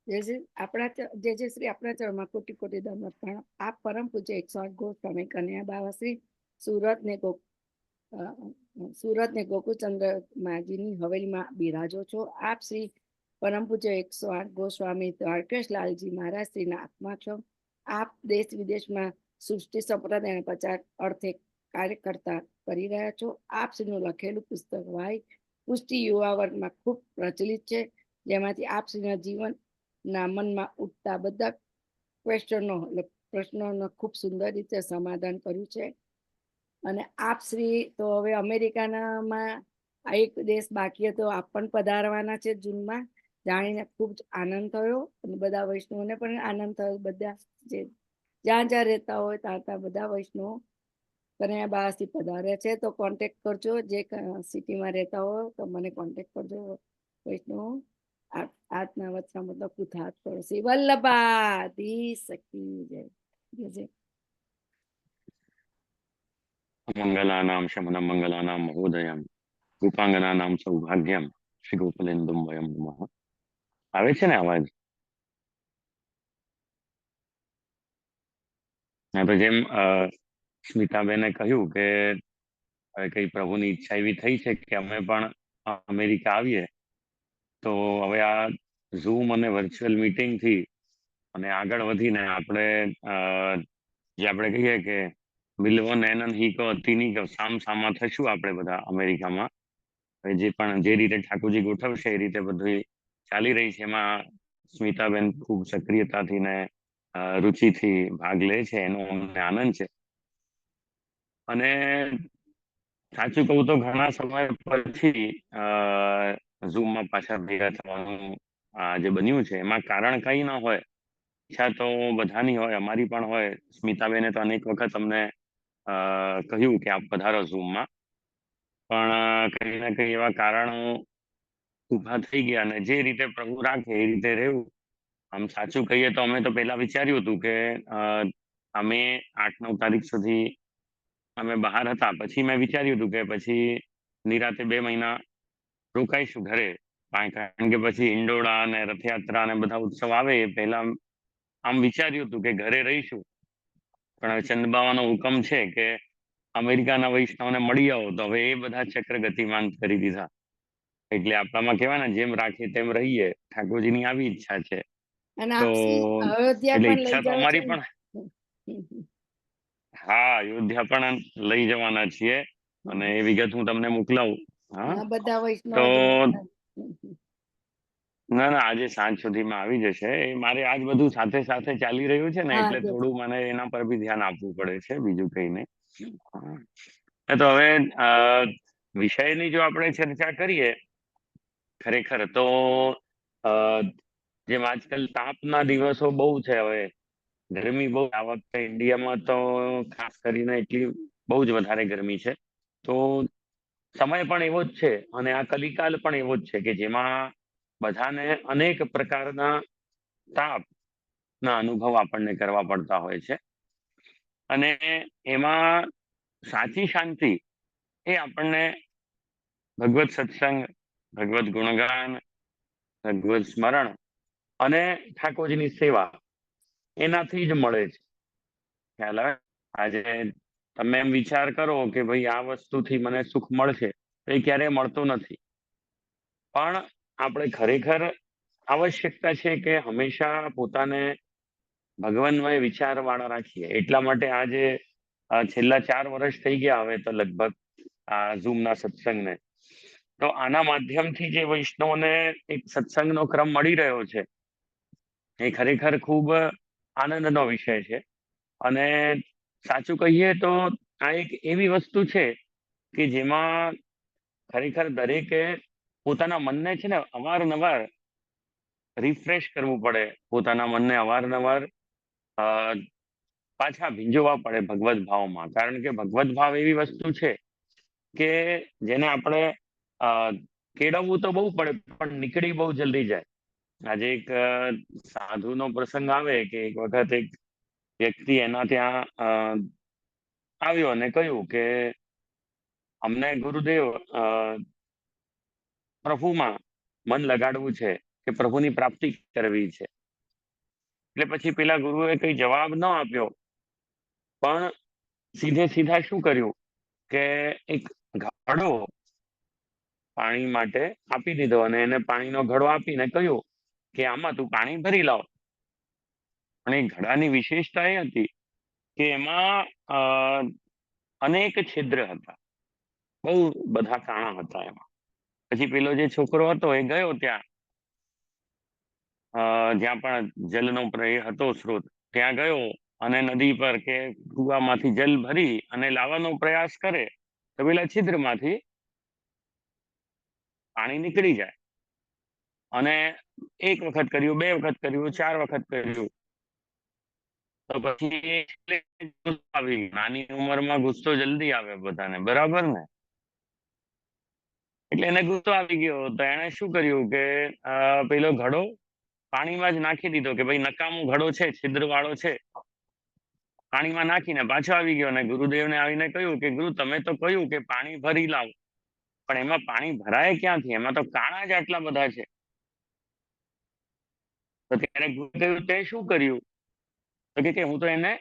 જય શ્રી આપણા ચરણમાં કોટી કોટી દંડવત પ્રણામ. આપ પરમ પૂજ્ય 108 ગોસ્વામી કન્યા બાવા શ્રી સુરત ને ગોકુચંદ્ર માજીની હવેલીમાં બિરાજો છો. આપ શ્રી પરમ પૂજ્ય 108 ગોસ્વામી દ્વારકેશલાલજી મહારાજ શ્રીના આત્મા છો. આપ દેશ વિદેશમાં સૃષ્ટિ સંપ્રદાય પ્રચાર અર્થે કાર્યકર્તા કરી રહ્યા છો. આપ શ્રીનું લખેલું પુસ્તક વાય પુષ્ટિ યુવા વર્ગમાં ખૂબ પ્રચલિત છે, જેમાંથી આપ શ્રીના જીવન ના મનમાં ઉઠતા બધા પ્રશ્નોનો ખૂબ સુંદર રીતે સમાધાન કર્યું છે. અને આપ શ્રી તો હવે અમેરિકામાં એક દેશ બાકી હતો, આપ પણ પધારવાના છે જૂનમાં. જાણીને ખૂબ જ આનંદ થયો અને બધા વૈષ્ણવોને પણ આનંદ થયો. બધા જે જ્યાં જ્યાં રહેતા હોય ત્યાં બધા વૈષ્ણવો કન્યા બાવાથી પધાર્યા છે. તો કોન્ટેક્ટ કરજો, જે સિટીમાં રહેતા હોય તો મને કોન્ટેક્ટ કરજો વૈષ્ણવો. આજના વચના મતલબ કુથાત પડોશી વલ્લભાધી સખી જય જય. મંગલાનામ શમનમ મંગલાનામ મહોદયમ રૂપાંગનાનામ સૌભાગ્યમ શ્રી ગોકુલેન્દુમ વયમ નમઃ. આવે છે ને અવાજ? હા, તો જેમ સ્મિતાબેને કહ્યું કે હવે કઈ પ્રભુની ઈચ્છા એવી થઈ છે કે અમે પણ અમેરિકા આવીએ, તો હવે આ ઝૂમ અને વર્ચ્યુઅલ મીટિંગ થી અને આગળ વધીને આપણે જે આપણે કહીએ કે મિલવો નૈનન હીકો અતિની સામ સામા થશું આપણે બધા અમેરિકામાં. જે પણ જે રીતે ઠાકોરજી ગોઠવશે એ રીતે બધું ચાલી રહી છે. એમાં સ્મિતાબેન ખૂબ સક્રિયતાથી ને રુચિથી ભાગ લે છે, એનો અમને આનંદ છે. અને સાચું કહું તો ઘણા સમય પછી ઝૂમમાં પાછા ભેગા થવાનું જે બન્યું છે, એમાં કારણ કઈ ના હોય. ઈચ્છા તો બધાની હોય, અમારી પણ હોય. સ્મિતાબેને તો અનેક વખત અમને કહ્યું કે આપ પધારો ઝૂમમાં, પણ કઈ ના કઈ એવા કારણો ઊભા થઈ ગયા અને જે રીતે પ્રભુ રાખે એ રીતે રહેવું. આમ સાચું કહીએ તો અમે તો પહેલા વિચાર્યું હતું કે અમે 8-9 તારીખ સુધી અમે બહાર હતા. પછી મેં વિચાર્યું હતું કે પછી નિરાતે 2 મહિના રોકાઈશું ઘરે, કારણ કે પછી ઈંડોળા અને રથયાત્રા અને બધા ઉત્સવ આવે એ પહેલા આમ વિચાર્યું હતું કે ઘરે રહીશું. પણ હવે ચંદબાવાનો હુકમ છે કે અમેરિકાના વૈષ્ણવને મળી આવો, તો હવે એ બધા ચક્ર ગતિમાન કરી દીધા. એટલે આપણામાં કહેવાય ને, જેમ રાખીએ તેમ રહીએ. ઠાકોરજીની આવી ઈચ્છા છે. અને તો અયોધ્યા એટલે પણ લઈ ઈચ્છા તો જાવ અમારી છો પણ, હા, અયોધ્યા પણ લઈ જવાના છીએ અને એ વિગત હું તમને મોકલાવું. હા, બધા તો વૈષ્ણવ ના ના, આજે સાંજ સુધીમાં આવી જશે. એ મારે આજ બધું સાથે સાથે ચાલી રહ્યું છે ને, એટલે થોડું મને એના પર બી ધ્યાન આપવું પડે છે, બીજું કઈ નહીં. તો હવે વિષયની જો આપણે ચર્ચા કરીએ, ખરેખર તો જેમ આજકાલ તાપના દિવસો બહુ છે, હવે ગરમી બહુ. આ વખતે ઇન્ડિયામાં તો ખાસ કરીને એટલી બહુ જ વધારે ગરમી છે. તો સમય પણ એવો જ છે અને આ કલિકાલ પણ એવો જ છે કે જેમાં બધાને અનેક પ્રકારના તાપના અનુભવ આપણને કરવા પડતા હોય છે. અને એમાં સાચી શાંતિ એ આપણને ભગવત સત્સંગ, ભગવત ગુણગાન, ભગવત સ્મરણ અને ઠાકોરજીની સેવા એનાથી જ મળે છે. ખ્યાલ આવે? આજે તમે એમ વિચાર કરો કે ભાઈ આ વસ્તુથી મને સુખ મળશે, તો એ ક્યારેય મળતું નથી. પણ આપણે ખરેખર આવશ્યકતા છે કે હંમેશા પોતાને ભગવાનમય વિચારવાળા રાખીએ. એટલા માટે આજે છેલ્લા 4 વર્ષ થઈ ગયા હવે તો લગભગ આ ઝૂમના સત્સંગને. તો આના માધ્યમથી જે વૈષ્ણવોને એક સત્સંગનો ક્રમ મળી રહ્યો છે, એ ખરેખર ખૂબ આનંદનો વિષય છે. અને સાચું કહીએ તો આ એક એવી વસ્તુ છે કે જેમાં ખરેખર દરેકે પોતાના મનને છે ને અવારનવાર રિફ્રેશ કરવું પડે. પોતાના મનને અવારનવાર પાછા ભીંજવવા પડે ભગવત ભાવમાં. કારણ કે ભગવત ભાવ એવી વસ્તુ છે કે જેને આપણે કેળવવું તો બહુ પડે, પણ નીકળી બહુ જલ્દી જાય. આજે એક સાધુનો પ્રસંગ આવે કે એક વખત એક વ્યક્તિ એના ત્યાં આવ્યો અને કહ્યું કે અમને ગુરુદેવ પ્રભુમાં મન લગાડવું છે, કે પ્રભુની પ્રાપ્તિ કરવી છે. એટલે પછી પેલા ગુરુએ કઈ જવાબ ન આપ્યો, પણ સીધા શું કર્યું કે એક ઘડો પાણી માટે આપી દીધો અને એને પાણીનો ઘડો આપીને કહ્યું કે આમાં તું પાણી ભરી લાવ. અને એ ઘડાની વિશેષતા એ હતી કે એમાં અનેક છિદ્ર હતા, બહુ બધા કાણા હતા એમાં. પછી પેલો જે છોકરો હતો એ ગયો ત્યાં, જ્યાં પણ જલનો હતો સ્ત્રોત, ત્યાં ગયો અને નદી પર કે કુવામાંથી જલ ભરી અને લાવવાનો પ્રયાસ કરે તો પેલા છિદ્રમાંથી પાણી નીકળી જાય. અને એક વખત કર્યું, બે વખત કર્યું, 4 વખત કર્યું, તો પછી નાની ઉંમરમાં ગુસ્સો જલ્દી આવે બધાને, બરાબર ને? એટલે એને ગુસ્સો આવી ગયો તો એને શું કર્યું કે પેલો ઘડો પાણીમાં જ નાખી દીધો કે ભાઈ નકામો ઘડો છે, છિદ્ર વાળો છે. પાણીમાં નાખીને પાછો આવી ગયો અને ગુરુદેવને આવીને કહ્યું કે ગુરુ, તમે તો કહ્યું કે પાણી ભરી લાવ, પણ એમાં પાણી ભરાય ક્યાંથી? એમાં તો કાણા જ આટલા બધા છે. તો ત્યારે ગુરુદેવ તે શું કર્યું? તો કે હું તો એને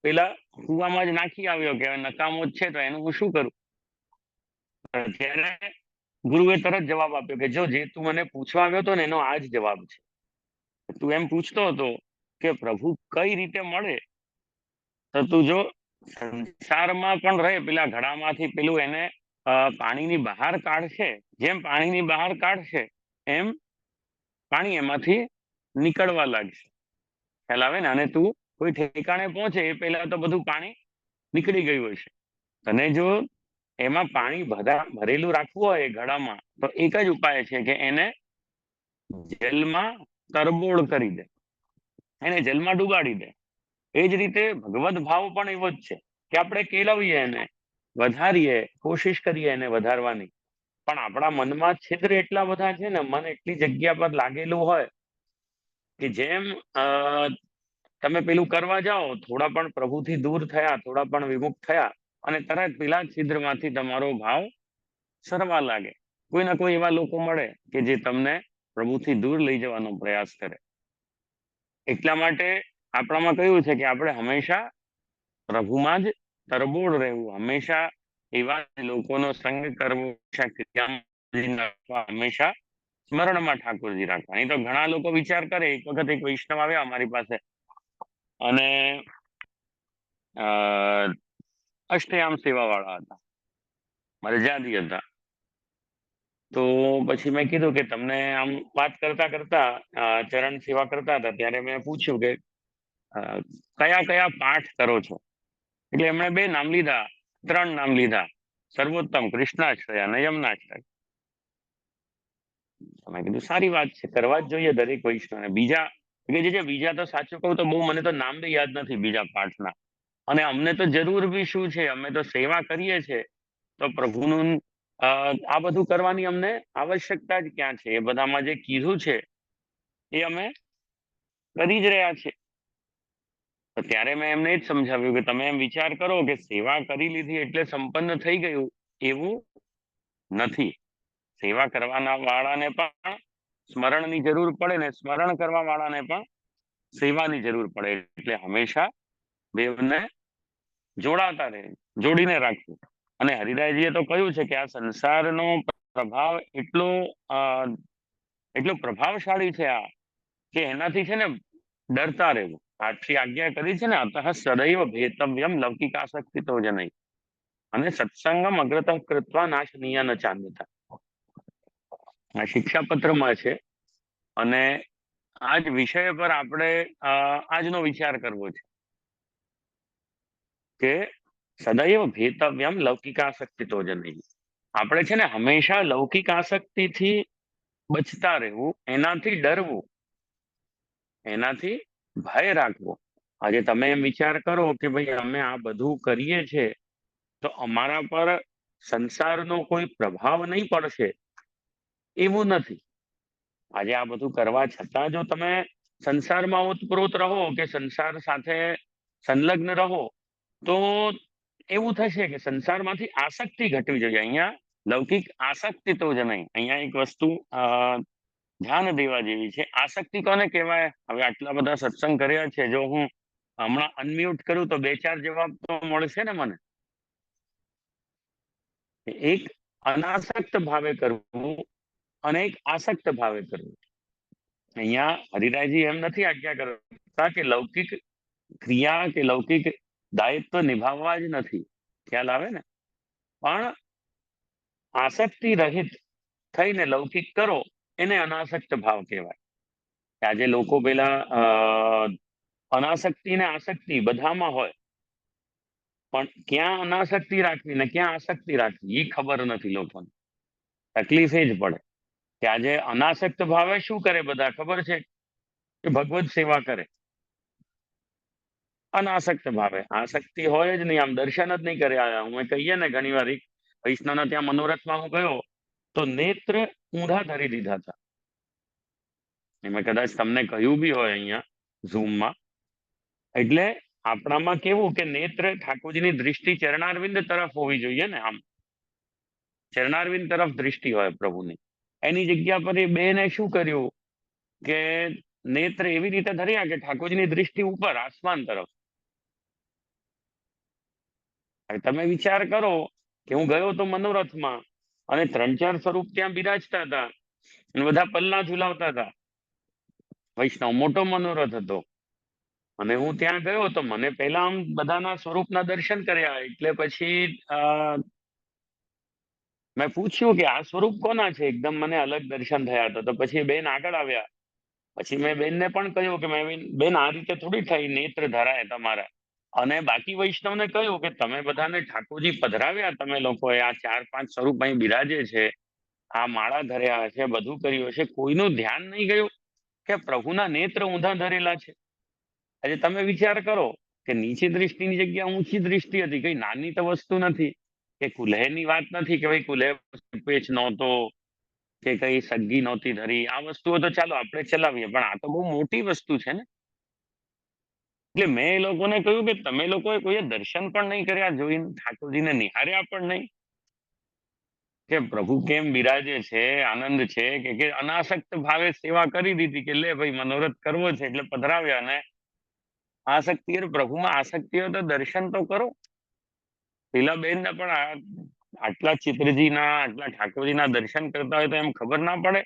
પેલા કુવામાં જ નાખી આવ્યો કે નકામો જ છે તો એનું હું શું કરું? ત્યારે ગુરુએ તરત જવાબ આપ્યો કે જો જે તું મને પૂછવા આવ્યો હતો ને એનો આ જ જવાબ છે. તું એમ પૂછતો હતો કે પ્રભુ કઈ રીતે મળે, તો તું જો સંસારમાં પણ રહે, પેલા ઘડામાંથી પેલું એને પાણીની બહાર કાઢશે, જેમ પાણીની બહાર કાઢશે એમ પાણી એમાંથી નીકળવા લાગશે. ખ્યાલ આવે ને? અને તું કોઈ ઠેકાણે પહોંચે એ પહેલા તો બધું પાણી નીકળી ગયું હશે. અને જો એમાં પાણી ભરેલું રાખવું હોય એ ઘડામાં, તો એક જ ઉપાય છે કે એને જલમાં તરબોળ કરી દે, એને જલમાં ડુબાડી દે. એ જ રીતે ભગવદ ભાવ પણ એવો જ છે કે આપણે કેળવીએ એને, વધારીએ, કોશિશ કરીએ એને વધારવાની, પણ આપણા મનમાં છિદ્ર એટલા બધા છે ને, મન એટલી જગ્યા પર લાગેલું હોય કે જેમ તમે પેલું કરવા જાઓ, થોડા પણ પ્રભુથી દૂર થયા, થોડા પણ વિમુખ થયા અને તરત પેલા છિદ્રમાંથી તમારો ભાવ સરવા લાગે. કોઈ ના કોઈ એવા લોકો મળે કે જે તમને પ્રભુથી દૂર લઈ જવાનો પ્રયાસ કરે. એટલા માટે આપણામાં કહ્યું છે કે આપણે હંમેશા પ્રભુમાં જ તરબોળ રહેવું, હંમેશા એવા લોકોનો સંગ કરવો, હંમેશા સ્મરણમાં ઠાકોરજી રાખવા. નહીં તો ઘણા લોકો વિચાર કરે, એક વખત એક વૈષ્ણવ આવ્યા અમારી પાસે અને અષ્ટયામ સેવા વાળા હતા, મરજાદી હતા. તો પછી મેં કીધું કે તમને આમ વાત કરતા કરતા ચરણ સેવા કરતા હતા ત્યારે મેં પૂછ્યું કે કયા કયા પાઠ કરો છો? એટલે એમણે 2 નામ લીધા, 3 નામ લીધા, સર્વોત્તમ, કૃષ્ણાશ્રય અને યમુનાશ્રય. મેં કીધું સારી વાત છે, કરવા જ જોઈએ દરેક વૈષ્ણવને. બીજા કે બીજા તો સાચું કહું તો બહુ મને તો નામ બી યાદ નથી બીજા પાઠના. અને અમને તો જરૂર બી શું છે, અમે તો સેવા કરીએ છીએ, તો પ્રભુનું આ બધું કરવાની અમને આવશ્યકતા જ ક્યાં છે? એ બધામાં જે કીધું છે એ અમે કરી જ રહ્યા છીએ. તો ત્યારે મેં એમને જ સમજાવ્યું કે તમે એમ વિચાર કરો કે સેવા કરી લીધી એટલે સંપન્ન થઈ ગયું, એવું નથી. સેવા કરવાના વાળાને પણ સ્મરણની જરૂર પડે ને સ્મરણ કરવા વાળાને પણ સેવાની જરૂર પડે. એટલે હંમેશા બેવને જોડાતા રહે, જોડીને રાખવું. અને હરિરાયજીએ તો કહ્યું છે કે આ સંસારનો પ્રભાવ એટલો પ્રભાવશાળી છે આ, કે એનાથી છે ને ડરતા રહેવું. આટલી આજ્ઞા કરી છે ને, અતઃ સદૈવ ભેતવ્યમ લૌકિકાસક્તિ તો જ નહીં, અને સત્સંગમ અગ્રતઃ કૃત્વા નાશનીય ન ચાંદતા. આ શિક્ષાપત્રમાં છે અને આજ વિષય પર આપણે આજનો વિચાર કરવો છે કે સદૈવ ભેતવ્યમ લૌકિકાસક્તિ તો જ નહીં. આપણે છે ને હંમેશા લૌકિક આસક્તિથી બચતા રહેવું, એનાથી ડરવું, એનાથી ભય રાખવો. આજે તમે એમ વિચાર કરો કે ભાઈ અમે આ બધું કરીએ છીએ તો અમારા પર સંસારનો કોઈ પ્રભાવ નહીં પડશે, એવું નથી. આજે આ બધું કરવા છતાં જો તમે સંસારમાં ઓતપ્રોત રહો કે સંસાર સાથે સંલગ્ન રહો, તો એવું થશે કે સંસારમાંથી આસક્તિ ઘટવી જોઈએ. અહીંયા લૌકિક આસક્તિ તો જ નહીં. અહીંયા એક વસ્તુ ધ્યાન દેવા જેવી છે. આસક્તિ કોને કહેવાય? હવે આટલા બધા સત્સંગ કર્યા છે, જો હું હમણાં અનમ્યુટ કરું તો 2-4 જવાબ તો મળશે ને મને. એક અનાસક્ત ભાવે કરવું અને એક આસક્ત ભાવે કરવું. અહીંયા હરિરાયજી એમ નથી આજ્ઞા કરતા કે લૌકિક ક્રિયા કે લૌકિક દાયિત્વ નિભાવવા જ નથી, ખ્યાલ આવે ને, પણ આસક્તિ રહિત થઈને લૌકિક કરો એને અનાસક્ત ભાવ કહેવાય. આજે લોકો પેલા અનાસક્તિ ને આસક્તિ બધામાં હોય, પણ ક્યાં અનાસક્તિ રાખવી ને ક્યાં આસક્તિ રાખવી એ ખબર નથી લોકોને. તકલીફ એ જ પડે કે આજે અનાસક્ત ભાવે શું કરે બધા ખબર છે? કે ભગવત સેવા કરે. અનાસક્ત ભાવે આસક્તિ હોય જ નહીં, આમ દર્શન જ નહીં કર્યા. હું કહીએ ને ઘણી વાર વૈષ્ણવના ત્યાં મનોરથમાં હું ગયો તો નેત્ર ઊંધા ધરી દીધા હતા. મેં કદાચ તમને કહ્યું બી હોય અહીંયા ઝૂમમાં. એટલે આપણામાં કેવું કે નેત્ર ઠાકોરજીની દૃષ્ટિ ચરણારવિંદ તરફ હોવી જોઈએ ને, આમ ચરણારવિંદ તરફ દૃષ્ટિ હોય પ્રભુની. એની જગ્યા પર એ બેને શું કર્યું કે નેત્ર એવી રીતે ધર્યા કે ઠાકોરજીની દૃષ્ટિ ઉપર આસમાન તરફ. હવે તમે વિચાર કરો કે હું ગયો તો મનોરથમાં અને 3-4 સ્વરૂપ ત્યાં બિરાજતા હતા અને બધા પલ્લા ઝુલાવતા હતા. વૈષ્ણવ મોટો મનોરથ હતો અને હું ત્યાં ગયો તો મને પહેલા આમ બધાના સ્વરૂપના દર્શન કર્યા. એટલે પછી મેં પૂછ્યું કે આ સ્વરૂપ કોના છે? એકદમ મને અલગ દર્શન થયા હતા. તો પછી બેન આગળ આવ્યા. પછી મેં બેનને પણ કહ્યું કે બેન આ રીતે થોડી થઈ, નેત્ર ધરાય તમારા. અને બાકી વૈષ્ણવને કહ્યું કે તમે બધાને ઠાકોરજી પધરાવ્યા, તમે લોકોએ આ 4-5 સ્વરૂપ અહીં બિરાજે છે, આ માળા ધર્યા છે, બધું કર્યું છે, કોઈનું ધ્યાન નહીં ગયું કે પ્રભુના નેત્ર ઊંધા ધરેલા છે. આજે તમે વિચાર કરો કે નીચી દૃષ્ટિની જગ્યા ઊંચી દૃષ્ટિ હતી, કઈ નાની તો વસ્તુ નથી. કે કુલ્હેની વાત નથી કે ભાઈ કુલ્હે પેચ નહોતો કે કઈ સગ્ગી નહોતી ધરી. આ વસ્તુઓ તો ચાલો આપણે ચલાવીએ, પણ આ તો બહુ મોટી વસ્તુ છે ને. એટલે મેં એ લોકોને કહ્યું કે તમે લોકોએ કોઈએ દર્શન પણ નહીં કર્યા, જોઈને ઠાકોરજીને નિહાર્યા પણ નહીં કે પ્રભુ કેમ બિરાજે છે, આનંદ છે, કે અનાસક્ત ભાવે સેવા કરી દીધી કે લે ભાઈ મનોરથ કરવો છે એટલે પધરાવ્યા. ને આસક્તિ પ્રભુમાં આસક્તિ હોય તો દર્શન તો કરો. પેલા બેન ને પણ આટલા ચિત્રજીના આટલા ઠાકોરજીના દર્શન કરતા હોય તો એમ ખબર ના પડે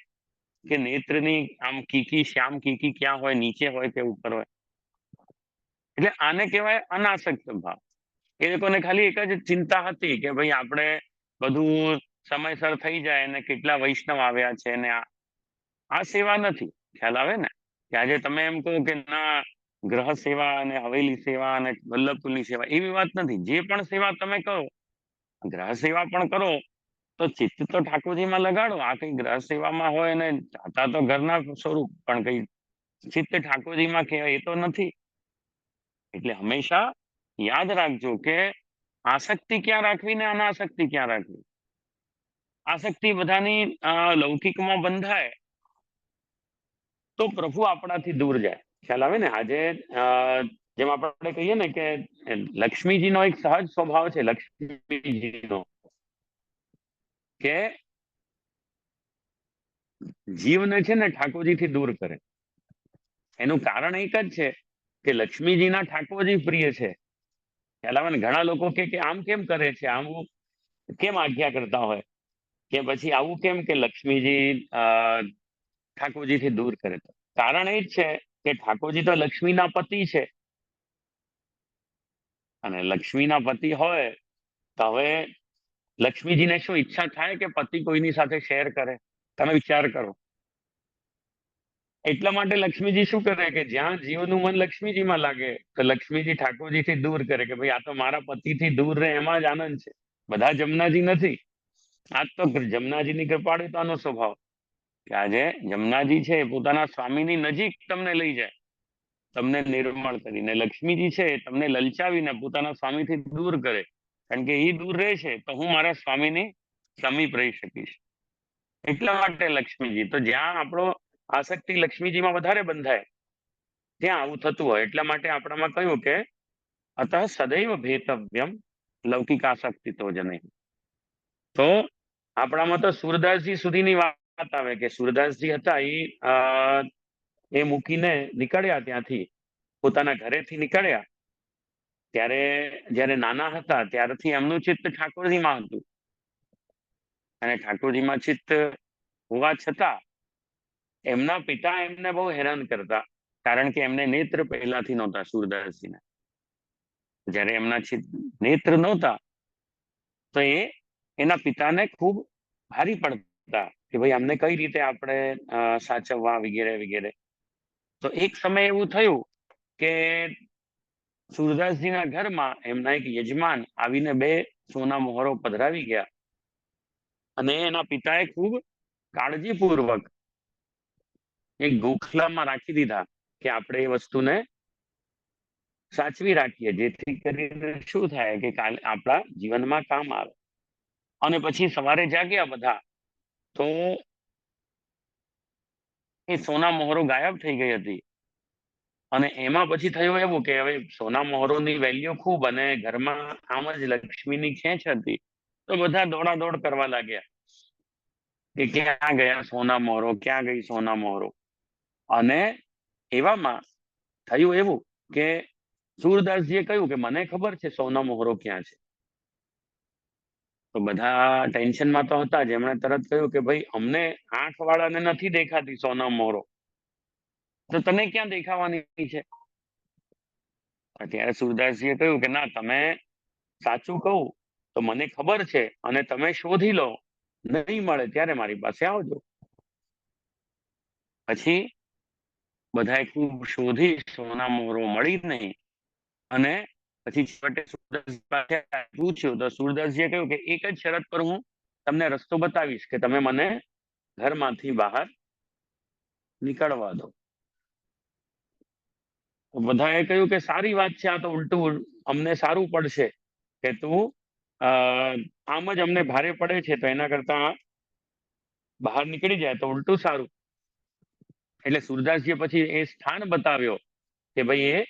કે નેત્રની આમ કીકી શ્યામ કીકી ક્યાં હોય, નીચે હોય કે ઉપર હોય. એટલે આને કહેવાય અનાસક્ત ભાવ. એ લોકોને ખાલી એક જ ચિંતા હતી કે ભાઈ આપણે બધું સમયસર થઈ જાય અને કેટલા વૈષ્ણવ આવ્યા છે ને આ સેવા નથી. ખ્યાલ આવે ને કે આજે તમે એમ કહો કે ના ગ્રહ સેવા અને હવેલી સેવા અને વલ્લભકુલની સેવા, એવી વાત નથી. જે પણ સેવા તમે કરો, ગ્રહ સેવા પણ કરો તો ચિત્ત તો ઠાકોરજીમાં લગાડો. આ કઈ ગ્રહ સેવામાં હોય ને જાતા તો ઘરના સ્વરૂપ, પણ કઈ ચિત્ત ઠાકોરજીમાં કહેવાય એ તો નથી. એટલે હંમેશા યાદ રાખજો કે આસક્તિ ક્યાં રાખવી ને અનાસક્તિ ક્યાં રાખવી. આસક્તિ બધાની લૌકિકમાં બંધાય તો પ્રભુ આપણાથી દૂર જાય. ખ્યાલ આવે ને. આજે જેમ આપણે કહીએ ને કે લક્ષ્મીજીનો એક સહજ સ્વભાવ છે, લક્ષ્મીજીનો કે જીવને છે ને ઠાકોરજીથી દૂર કરે. એનું કારણ એક જ છે કે લક્ષ્મીજીના ઠાકોરજી પ્રિય છે. ખ્યાલ આવે ને. ઘણા લોકો કે આમ કેમ કરે છે, આમ કેમ આજ્ઞા કરતા હોય, કે પછી આવું કેમ કે લક્ષ્મીજી ઠાકોરજીથી દૂર કરે. કારણ એ જ છે કે ઠાકોરજી તો લક્ષ્મીના પતિ છે અને લક્ષ્મીના પતિ હોય તો હવે લક્ષ્મીજીને શું ઈચ્છા થાય કે પતિ કોઈની સાથે શેર કરે? તમે વિચાર કરો. એટલા માટે લક્ષ્મીજી શું કરે કે જ્યાં જીવનું મન લક્ષ્મીજીમાં લાગે તો લક્ષ્મીજી ઠાકોરજીથી દૂર કરે કે ભાઈ આ તો મારા પતિથી દૂર રહે, એમાં જ આનંદ છે. બધા જમનાજી નથી. આજ તો જમનાજીની કૃપાળુતાનો સ્વભાવ કે આજે જમનાજી છે પોતાના સ્વામીની નજીક તમને લઈ જાય, તમને નિર્મળ કરીને. લક્ષ્મીજી છે તમને લલચાવીને પોતાના સ્વામીથી દૂર કરે, કારણ કે એ દૂર રહે છે તો હું મારા સ્વામીની સમીપ રહી શકીશ. એટલા માટે લક્ષ્મીજી તો જ્યાં આપણો આસક્તિ લક્ષ્મીજીમાં વધારે બંધાય ત્યાં આવું થતું હોય. એટલા માટે આપણામાં કહ્યું કે અતઃ સદૈવ ભેતવ્યમ લૌકિક આસક્તિ તો જ નહીં. તો આપણામાં તો સુરદાસજી સુધીની વાત વાત આવે કે સુરદાસજી હતા એ મૂકીને નીકળ્યા ત્યાંથી, પોતાના ઘરેથી નીકળ્યા ત્યારે, જ્યારે નાના હતા ત્યારથી એમનું ચિત્ત ઠાકોરજીમાં હતું. અને ઠાકોરજીમાં ચિત્ત હોવા છતાં એમના પિતા એમને બહુ હેરાન કરતા, કારણ કે એમને નેત્ર પહેલાથી નહોતા સુરદાસજીને. જ્યારે એમના નેત્ર નહોતા તો એના પિતાને ખૂબ ભારી પડતા કે ભાઈ અમને કઈ રીતે આપણે સાચવવા વગેરે વગેરે. તો એક સમય એવું થયું કે સુરદાસજીના ઘરમાં એમના એક યજમાન આવીને 2 સોના મોહરો પધરાવી ગયા અને એના પિતાએ ખૂબ કાળજીપૂર્વક એક ગોખલામાં રાખી દીધા કે આપણે એ વસ્તુને સાચવી રાખીએ, જેથી કરીને શું થાય કે કાલે આપણા જીવનમાં કામ આવે. અને પછી સવારે જાગ્યા બધા તો એ સોના મોહરો ગાયબ થઈ ગઈ હતી. અને એમાં પછી થયું એવું કે હવે સોના મોહરોની વેલ્યુ ખૂબ અને ઘરમાં આમ જ લક્ષ્મીની ખેંચ હતી. તો બધા દોડાદોડ કરવા લાગ્યા કે ક્યાં ગયા સોના મોહરો, ક્યાં ગઈ સોના મોહરો. અને એવામાં થયું એવું કે સુરદાસજીએ કહ્યું કે મને ખબર છે સોના મોહરો ક્યાં છે. તો બધા ટેન્શનમાં તો હતા જ. એમણે તરત કહ્યું કે ભાઈ અમને આંખવાળાને નથી દેખાતી સોના મોહરો, તો તને ક્યાં દેખાવાની છે? ત્યારે સુરદાસજીએ કહ્યું કે ના, તમે સાચું કહું તો મને ખબર છે, અને તમે શોધી લો, નહીં મળે ત્યારે મારી પાસે આવજો. પછી બધાએ ખૂબ શોધી, સોના મોહરો મળી નહીં. અને પછી છેવટે સુરદાસજી પાસે પૂછ્યું તો સુરદાસજીએ કહ્યું કે એક જ શરત પર હું તમને રસ્તો બતાવીશ કે તમે મને ઘરમાંથી બહાર નીકળવા દો. તો બધાએ કહ્યું કે સારી વાત છે, આ તો ઉલટું અમને સારું પડશે કે તું આમ જ અમને ભારે પડે છે, તો એના કરતા બહાર નીકળી જાય તો ઉલટું સારું. એટલે સુરદાસજીએ પછી એ સ્થાન બતાવ્યો કે ભાઈ એ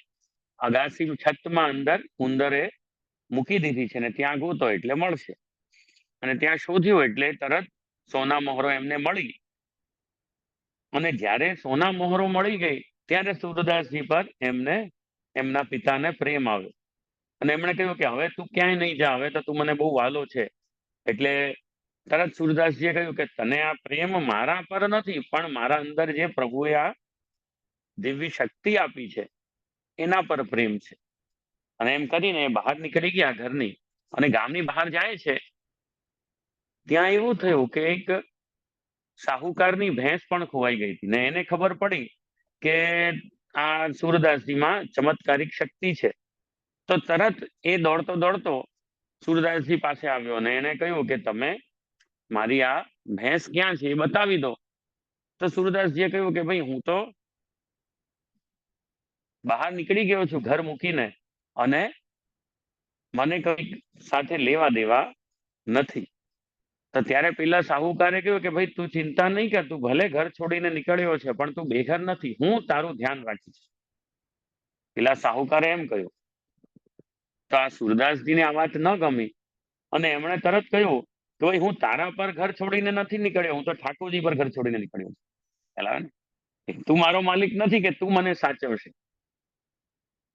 અગાસી છતમાં અંદર ઉંદરે મૂકી દીધી છે ને ત્યાં ગોતો એટલે મળશે. અને ત્યાં શોધ્યું એટલે તરત સોના મોહરો એમને મળી. અને જ્યારે સોના મોહરો મળી ગઈ ત્યારે સુરદાસજી પર એમને એમના પિતાને પ્રેમ આવ્યો. અને એમણે કહ્યું કે હવે તું ક્યાંય નહીં જા, હવે તો તું મને બહુ વાલો છે. એટલે તરત સુરદાસજીએ કહ્યું કે તને આ પ્રેમ મારા પર નથી, પણ મારા અંદર જે પ્રભુએ આ દિવ્ય શક્તિ આપી છે એના પર પ્રેમ છે. અને એમ કરીને બહાર નીકળી ગયા ઘરની. અને ગામની બહાર જાય છે ત્યાં એવું થયું કે એક સાહુકારની ભેંસ પણ ખોવાઈ ગઈ હતી. ને એને ખબર પડી કે આ સુરદાસજીમાં ચમત્કારિક શક્તિ છે. તો તરત એ દોડતો દોડતો સુરદાસજી પાસે આવ્યો અને એને કહ્યું કે તમે મારી આ ભેંસ ક્યાં છે એ બતાવી દો. તો સુરદાસજીએ કહ્યું કે ભાઈ હું તો બહાર નીકળી ગયો છું ઘર મૂકીને, અને મને કઈ સાથે લેવા દેવા નથી. તો ત્યારે પેલા સાહુકારે કહ્યું કે ભાઈ તું ચિંતા નહીં કર, તું ભલે ઘર છોડીને નીકળ્યો છે પણ તું બેઘર નથી, હું તારું ધ્યાન રાખીશ. પેલા સાહુકારે એમ કહ્યું. તો આ સુરદાસજીને આ વાત ન ગમી અને એમણે તરત કહ્યું કે ભાઈ હું તારા પર ઘર છોડીને નથી નીકળ્યો, હું તો ઠાકોરજી પર ઘર છોડીને નીકળ્યો છું. પેલા તું મારો માલિક નથી કે તું મને સાચવશે,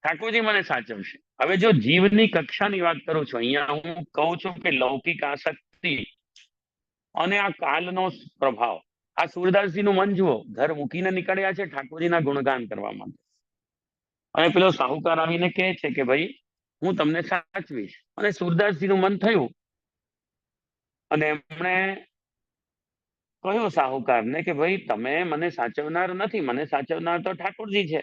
ઠાકોરજી મને સાચવશે. હવે જો જીવની કક્ષાની વાત કરું છું, અહીંયા હું કહું છું કે લૌકિક આસક્તિ અને આ કાલનો પ્રભાવ. આ સુરદાસજીનું મન જુઓ, ઘર મૂકીને નીકળ્યા છે ઠાકોરજીના ગુણગાન કરવા માટે. અને પેલો સાહુકાર આવીને કહે છે કે ભાઈ હું તમને સાચવીશ. અને સુરદાસજીનું મન થયું અને એમણે કહ્યું સાહુકારને કે ભાઈ તમે મને સાચવનાર નથી, મને સાચવનાર તો ઠાકોરજી છે.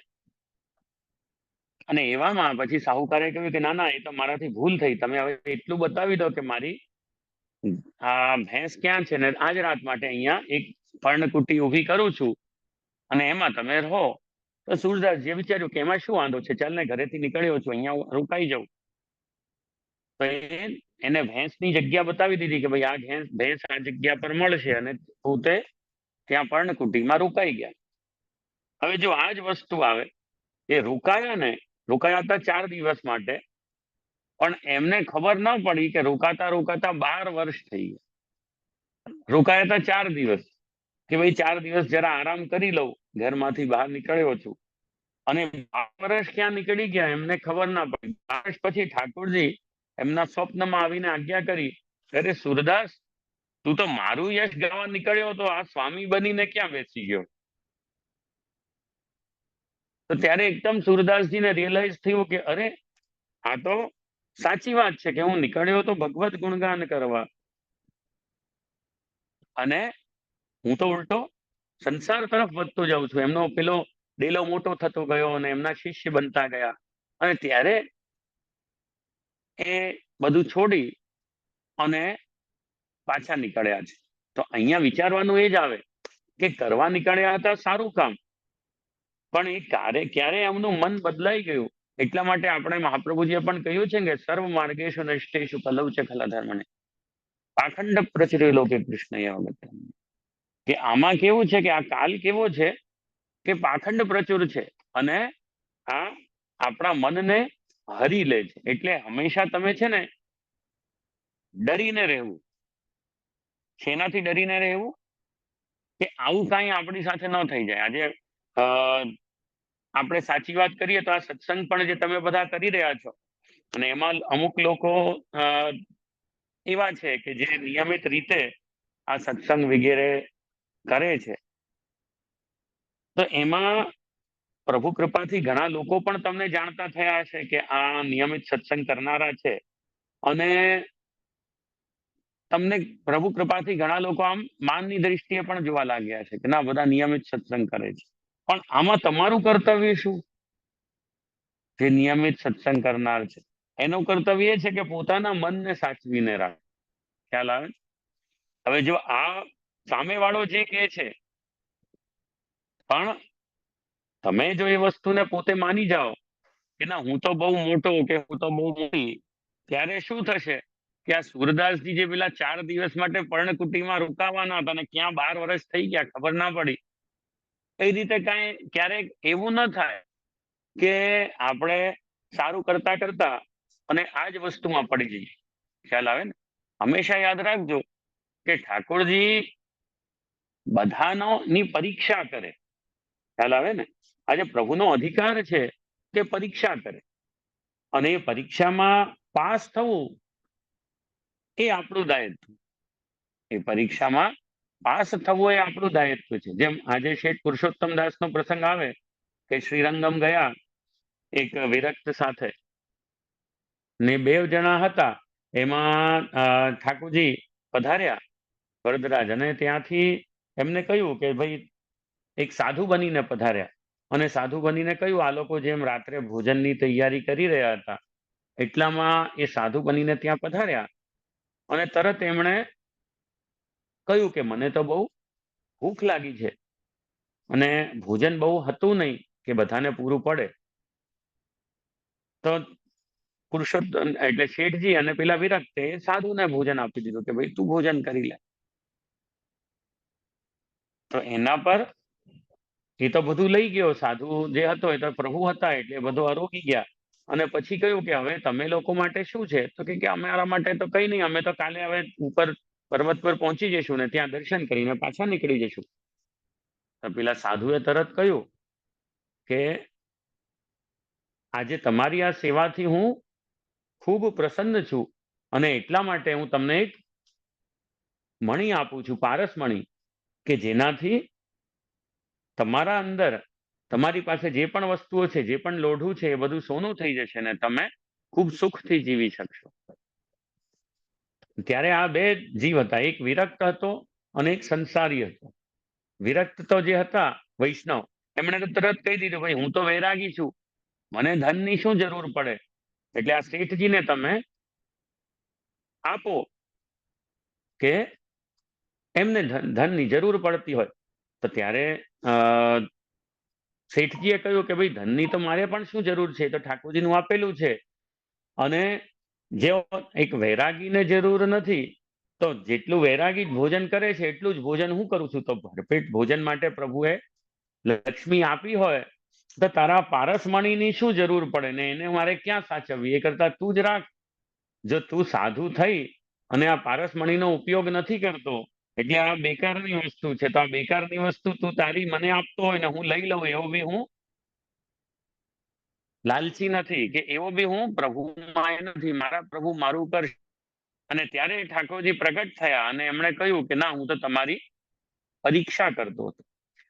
અને એવામાં પછી સાહુકારે કહ્યું કે ના ના, એ તો મારાથી ભૂલ થઈ, તમે હવે એટલું બતાવી દો કે મારી આ ભેંસ ક્યાં છે, ને આજ રાત માટે અહીંયા એક પર્ણકુટી ઊભી કરું છું અને એમાં તમે રહો. તો સુરદાસજીએ વિચાર્યું કે એમાં શું વાંધો છે, ચાલ ને ઘરેથી નીકળ્યો છું, અહીંયા રોકાઈ જાઉં. તો એને ભેંસની જગ્યા બતાવી દીધી કે ભાઈ આ ભેંસ આ જગ્યા પર મળશે, અને પોતે ત્યાં પર્ણકુટીમાં રોકાઈ ગયા. હવે જો આ જ વસ્તુ આવે, એ રોકાયા હતા 4 દિવસ માટે, પણ એમને ખબર ન પડી કે રોકાતા રોકાતા 12 વર્ષ થઈ ગયા. રોકાયા હતા 4 દિવસ કે ભાઈ 4 દિવસ જરા આરામ કરી લઉં, ઘરમાંથી બહાર નીકળ્યો છું. અને 12 વર્ષ ક્યાં નીકળી ગયા એમને ખબર ના પડી. 12 વર્ષ પછી ઠાકોરજી એમના સ્વપ્નમાં આવીને આજ્ઞા કરી, અરે સુરદાસ, તું તો મારું યશ ગાવા નીકળ્યો તો આ સ્વામી બનીને ક્યાં બેસી ગયો? તો ત્યારે એકદમ સુરદાસજીને રિયલાઇઝ થયું કે અરે, આ તો સાચી વાત છે કે હું નીકળ્યો તો ભગવત ગુણગાન કરવા, અને હું તો ઉલટો સંસાર તરફ વધતો જાઉં છું. એમનો પેલો ડેલો મોટો થતો ગયો અને એમના શિષ્ય બનતા ગયા. અને ત્યારે એ બધું છોડી અને પાછા નીકળ્યા છે. તો અહીંયા વિચારવાનું એ જ આવે કે કરવા નીકળ્યા હતા સારું કામ, પણ એ ક્યારે એમનું મન બદલાઈ ગયું. એટલા માટે આપણે મહાપ્રભુજીએ પણ કહ્યું છે કે સર્વ માર્ગેશુ નષ્ટેશુ કલૌ છે ખલા ધર્મને પાખંડ પ્રચરેલો કે કૃષ્ણ કે આમાં કેવું છે કે આ કાલ કેવો છે કે પાખંડ પ્રચુર છે અને આ આપણા મનને હરી લે છે. એટલે હંમેશા તમે છે ને ડરીને રહેવું. શેનાથી ડરીને રહેવું? કે આવું કાંઈ આપણી સાથે ન થઈ જાય. આજે આપણે સાચી વાત કરીએ તો આ સત્સંગ પણ જે તમે બધા કરી રહ્યા છો, અને એમાં અમુક લોકો એવા છે કે જે નિયમિત રીતે આ સત્સંગ વગેરે કરે છે, તો એમાં પ્રભુ કૃપાથી ઘણા લોકો પણ તમને જાણતા થયા હશે કે આ નિયમિત સત્સંગ કરનારા છે. અને તમને પ્રભુ કૃપાથી ઘણા લોકો આમ માનની દ્રષ્ટિએ પણ જોવા લાગ્યા છે કે ના, બધા નિયમિત સત્સંગ કરે છે. પણ આમાં તમારું કર્તવ્ય શું? જે નિયમિત સત્સંગ કરનાર છે એનું કર્તવ્ય એ છે કે પોતાના મનને સાચવીને રાખે. ખ્યાલ આવે? હવે જો આ સામેવાળો જે કહે છે, પણ તમે જો એ વસ્તુને પોતે માની જાઓ કે ના, હું તો બહુ મોટો કે હું તો બહુ મોટી, ત્યારે શું થશે કે આ સુરદાસજી જે પેલા 4 દિવસ માટે પર્ણકુટીમાં રોકાવાના હતા અને ક્યાં 12 વર્ષ થઈ ગયા ખબર ના પડી, એ રીતે કાંઈ ક્યારેક એવું ન થાય કે આપણે સારું કરતા કરતા અને આ જ વસ્તુમાં પડી જઈએ. ખ્યાલ આવે ને? હંમેશા યાદ રાખજો કે ઠાકોરજી બધાનો ની પરીક્ષા કરે. ખ્યાલ આવે ને? આજે પ્રભુનો અધિકાર છે કે પરીક્ષા કરે, અને એ પરીક્ષામાં પાસ થવું એ આપણું દાયિત્વ. એ પરીક્ષામાં પાસ થવું એ આપણું દાયિત્વ છે. જેમ આજે શેઠ પુરુષોત્તમ દાસનો પ્રસંગ આવે કે શ્રીરંગમ ગયા એક વિરક્ત સાથે, ને 2 જણા હતા. એમાં ઠાકોરજી પધાર્યા વરદરાજ, અને ત્યાંથી એમને કહ્યું કે ભાઈ એક સાધુ બનીને પધાર્યા, અને સાધુ બનીને કહ્યું આ લોકો જેમ રાત્રે ભોજનની તૈયારી કરી રહ્યા હતા એટલામાં એ સાધુ બનીને ત્યાં પધાર્યા, અને તરત એમણે કહ્યું કે મને તો બહુ ભૂખ લાગી છે અને ભોજન બહુ હતું નહીં કે બધાને પૂરું પડે. તો પુરુષોત્તમ એટલે શેઠજી અને પેલા વિરક્તે સાધુને ભોજન આપી દીધું કે ભાઈ તું ભોજન કરી લે. તો એના પર એ તો બધું લઈ ગયો. સાધુ જે હતો એ તો પ્રભુ હતા એટલે બધું આરોગી ગયા. અને પછી કહ્યું કે હવે તમે લોકો માટે શું છે? તો કે અમારા માટે તો કઈ નહીં, અમે તો કાલે હવે ઉપર પર્વત પર પહોંચી જઈશું ને ત્યાં દર્શન કરીને પાછા નીકળી જઈશું. તો પેલા સાધુએ તરત કહ્યું કે આજે તમારી આ સેવાથી હું ખૂબ પ્રસન્ન છું, અને એટલા માટે હું તમને એક મણી આપું છું, પારસ મણી, કે જેનાથી તમારા અંદર તમારી પાસે જે પણ વસ્તુઓ છે, જે પણ લોઢું છે, એ બધું સોનું થઈ જશે ને તમે ખૂબ સુખથી જીવી શકશો. ત્યારે આ 2 જીવ હતા, એક વિરક્ત હતો અને એક સંસારી હતો. વિરક્ત તો જે હતા વૈષ્ણવ, એમણે તો તરત કહી દીધું ભાઈ હું તો વૈરાગી છું, મને ધનની શું જરૂર પડે, એટલે આ શેઠજીને તમે આપો, કે એમને ધનની જરૂર પડતી હોય. તો ત્યારે શેઠજીએ કહ્યું કે ભાઈ ધનની તો મારે પણ શું જરૂર છે, તો ઠાકોરજીનું આપેલું છે. અને જે એક વૈરાગીને જરૂર નથી, તો જેટલું વૈરાગી ભોજન કરે છે એટલું જ ભોજન હું કરું છું. તો ભરપેટ ભોજન માટે પ્રભુએ લક્ષ્મી આપી હોય તો તારા પારસમણીની શું જરૂર પડે ને એને મારે ક્યાં સાચવવી? એ કરતા તું જ રાખ. જો તું સાધુ થઈ અને આ પારસમણીનો ઉપયોગ નથી કરતો એટલે આ બેકારની વસ્તુ છે. તો આ બેકારની વસ્તુ તું તારી મને આપતો હોય ને હું લઈ લઉં, એવો બી હું લાલચી નથી, કે એવો બી હું પ્રભુમાં એ નથી. મારા પ્રભુ મારું કરશે. અને ત્યારે ઠાકોરજી પ્રગટ થયા અને એમણે કહ્યું કે ના, હું તો તમારી પરીક્ષા કરતો હતો.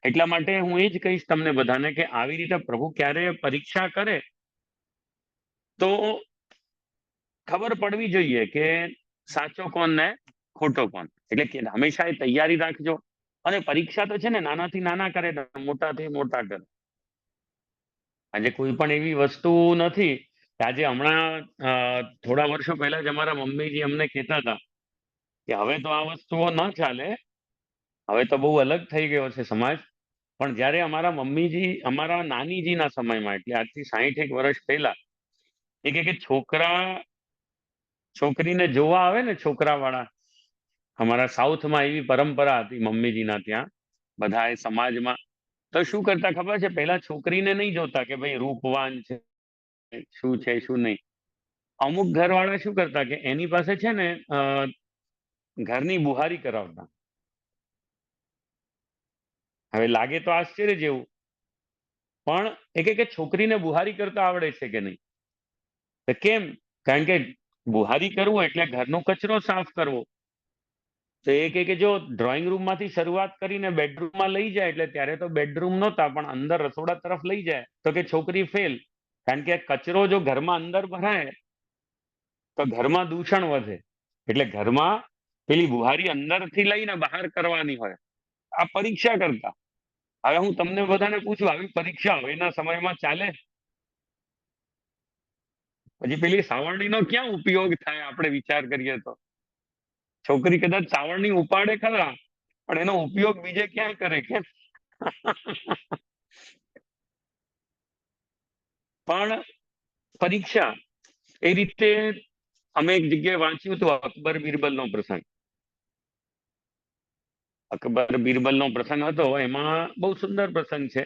એટલા માટે હું એ જ કહીશ તમને બધાને કે આવી રીતે પ્રભુ ક્યારે પરીક્ષા કરે તો ખબર પડવી જોઈએ કે સાચો કોણ ને ખોટો કોણ. એટલે કે હંમેશા એ તૈયારી રાખજો. અને પરીક્ષા તો છે ને નાનાથી નાના કરે ને મોટાથી મોટા કરે. આજે કોઈ પણ એવી વસ્તુ નથી કે આજે હમણાં થોડા વર્ષો પહેલા જ અમારા મમ્મીજી અમને કહેતા હતા કે હવે તો આ વસ્તુઓ ન ચાલે, હવે તો બહુ અલગ થઈ ગયો છે સમાજ. પણ જ્યારે અમારા મમ્મીજી અમારા નાનીજીના સમયમાં, એટલે આજથી 60 વર્ષ પહેલા, એ કે છોકરા છોકરીને જોવા આવે ને, છોકરાવાળા, અમારા સાઉથમાં એવી પરંપરા હતી મમ્મીજીના ત્યાં, બધા એ સમાજમાં. તો શું કરતા ખબર છે? પહેલા છોકરીને નહીં જોતા કે ભાઈ રૂપવાન છે શું નહીં. અમુક ઘરવાળા શું કરતા કે એની પાસે છે ને ઘરની બુહારી કરાવતા. હવે લાગે તો આશ્ચર્ય જેવું, પણ એ કે છોકરીને બુહારી કરતા આવડે છે કે નહીં? તો કેમ? કારણ કે બુહારી કરવું એટલે ઘરનો કચરો સાફ કરવો. તો એ કે જો ડ્રોઈંગ રૂમમાંથી શરૂઆત કરીને બેડરૂમમાં લઈ જાય, એટલે ત્યારે તો બેડરૂમ નહોતા પણ અંદર રસોડા તરફ લઈ જાય, તો કે છોકરી ફેલ. કારણ કે કચરો જો ઘરમાં અંદર ભરાય તો ઘરમાં દૂષણ વધે. એટલે ઘરમાં પેલી બુહારી અંદરથી લઈને બહાર કરવાની હોય. આ પરીક્ષા કરતા. હવે હું તમને બધાને પૂછું, આવી પરીક્ષા હવેના સમયમાં ચાલે? પછી પેલી સાવરણીનો ક્યાં ઉપયોગ થાય આપણે વિચાર કરીએ તો? છોકરી કદાચ સાવરણી ઉપાડે ખરા, પણ એનો ઉપયોગ બીજે ક્યાં કરે કે? પણ પરીક્ષા એ રીતે અમે એક જગ્યાએ વાંચ્યું હતું, અકબર બિરબલનો પ્રસંગ. અકબર બિરબલનો પ્રસંગ હતો. એમાં બહુ સુંદર પ્રસંગ છે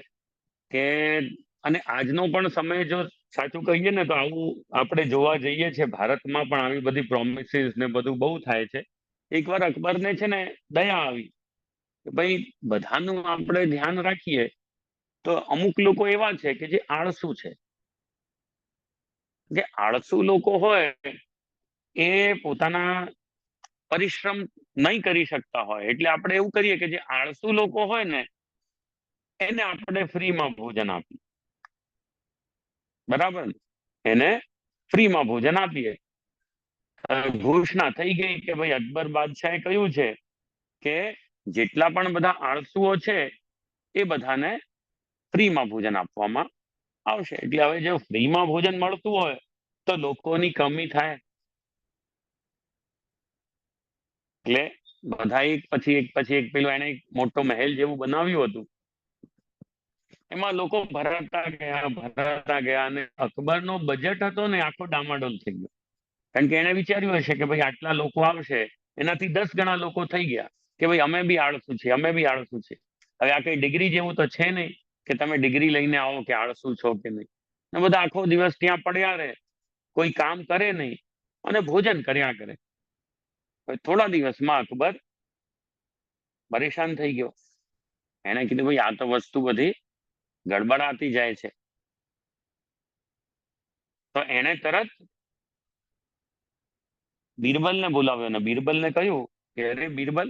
કે, અને આજનો પણ સમય જો સાચું કહીએ ને તો આવું આપણે જોવા જઈએ છે, ભારતમાં પણ આવી બધી પ્રોમિસીસ ને બધું બહુ થાય છે. એકવાર અકબરને છે ને દયા આવી કે ભાઈ બધાનું આપણે ધ્યાન રાખીએ તો અમુક લોકો એવા છે કે જે આળસુ છે. જે આળસુ લોકો હોય એ પોતાના પરિશ્રમ નહીં કરી શકતા હોય, એટલે આપણે એવું કરીએ કે જે આળસુ લોકો હોય ને એને આપણે ફ્રીમાં ભોજન આપીએ. બરાબર ને? એને ફ્રીમાં ભોજન આપીએ. ઘોષણા થઈ ગઈ કે ભાઈ અકબર બાદશાહે કહ્યું છે કે જેટલા પણ બધા આળસુઓ છે એ બધાને ફ્રીમાં ભોજન આપવામાં આવશે. એટલે હવે જો ફ્રીમાં ભોજન મળતું હોય તો લોકોની કમી થાય. એટલે બધા એક પછી એક પેલું એને એક મોટો મહેલ જેવું બનાવ્યું હતું. એમાં લોકો ભરાતા ગયા અને અકબરનો બજેટ હતો ને આખો ડામાડોલ થઈ ગયો. કારણ કે એને વિચાર્યું હશે કે ભાઈ આટલા લોકો આવશે, એનાથી 10 ગણા લોકો થઈ ગયા કે ભાઈ અમે બી આળસુ છીએ, અમે બી આળસુ છીએ. હવે આ કઈ ડિગ્રી જેવું તો છે નહીં કે તમે ડિગ્રી લઈને આવો કે આળસુ છો કે નહીં. ને બધા આખો દિવસ ત્યાં પડ્યા રહે, કોઈ કામ કરે નહીં અને ભોજન કર્યા કરે. થોડા દિવસમાં અકબર પરેશાન થઈ ગયો. એને કીધું ભાઈ આ તો વસ્તુ બધી ગડબડાતી જાય છે. તો એને તરત બિરબલને બોલાવ્યો અને બિરબલને કહ્યું કે અરે બિરબલ,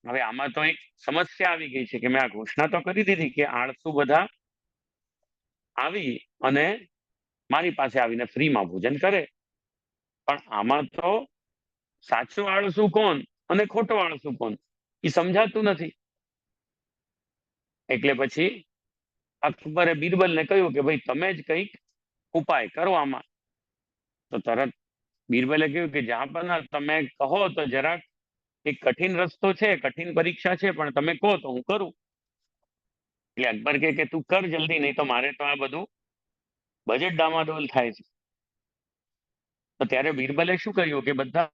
હવે આમાં તો એક સમસ્યા આવી ગઈ છે કે મેં આ ઘોષણા તો કરી દીધી કે આળસુ બધા આવી અને મારી પાસે આવીને ફ્રીમાં ભોજન કરે, પણ આમાં તો સાચું આળસુ કોણ અને ખોટો આળસુ કોણ એ સમજાતું નથી. એટલે પછી અકબરે બિરબલને કહ્યું કે ભાઈ તમે જ કંઈક ઉપાય કરો આમાં. તો તરત બિરબલે કહ્યું કે જહાંપનાહ, તમે કહો તો જરાક એક કઠિન રસ્તો છે, કઠિન પરીક્ષા છે, પણ તમે કહો તો હું કરું. એટલે અકબર કે તું કર જલ્દી, નહીં તો મારે તો આ બધું બજેટ ડામાડોલ થાય છે. તો ત્યારે બિરબલે શું કર્યું કે બધા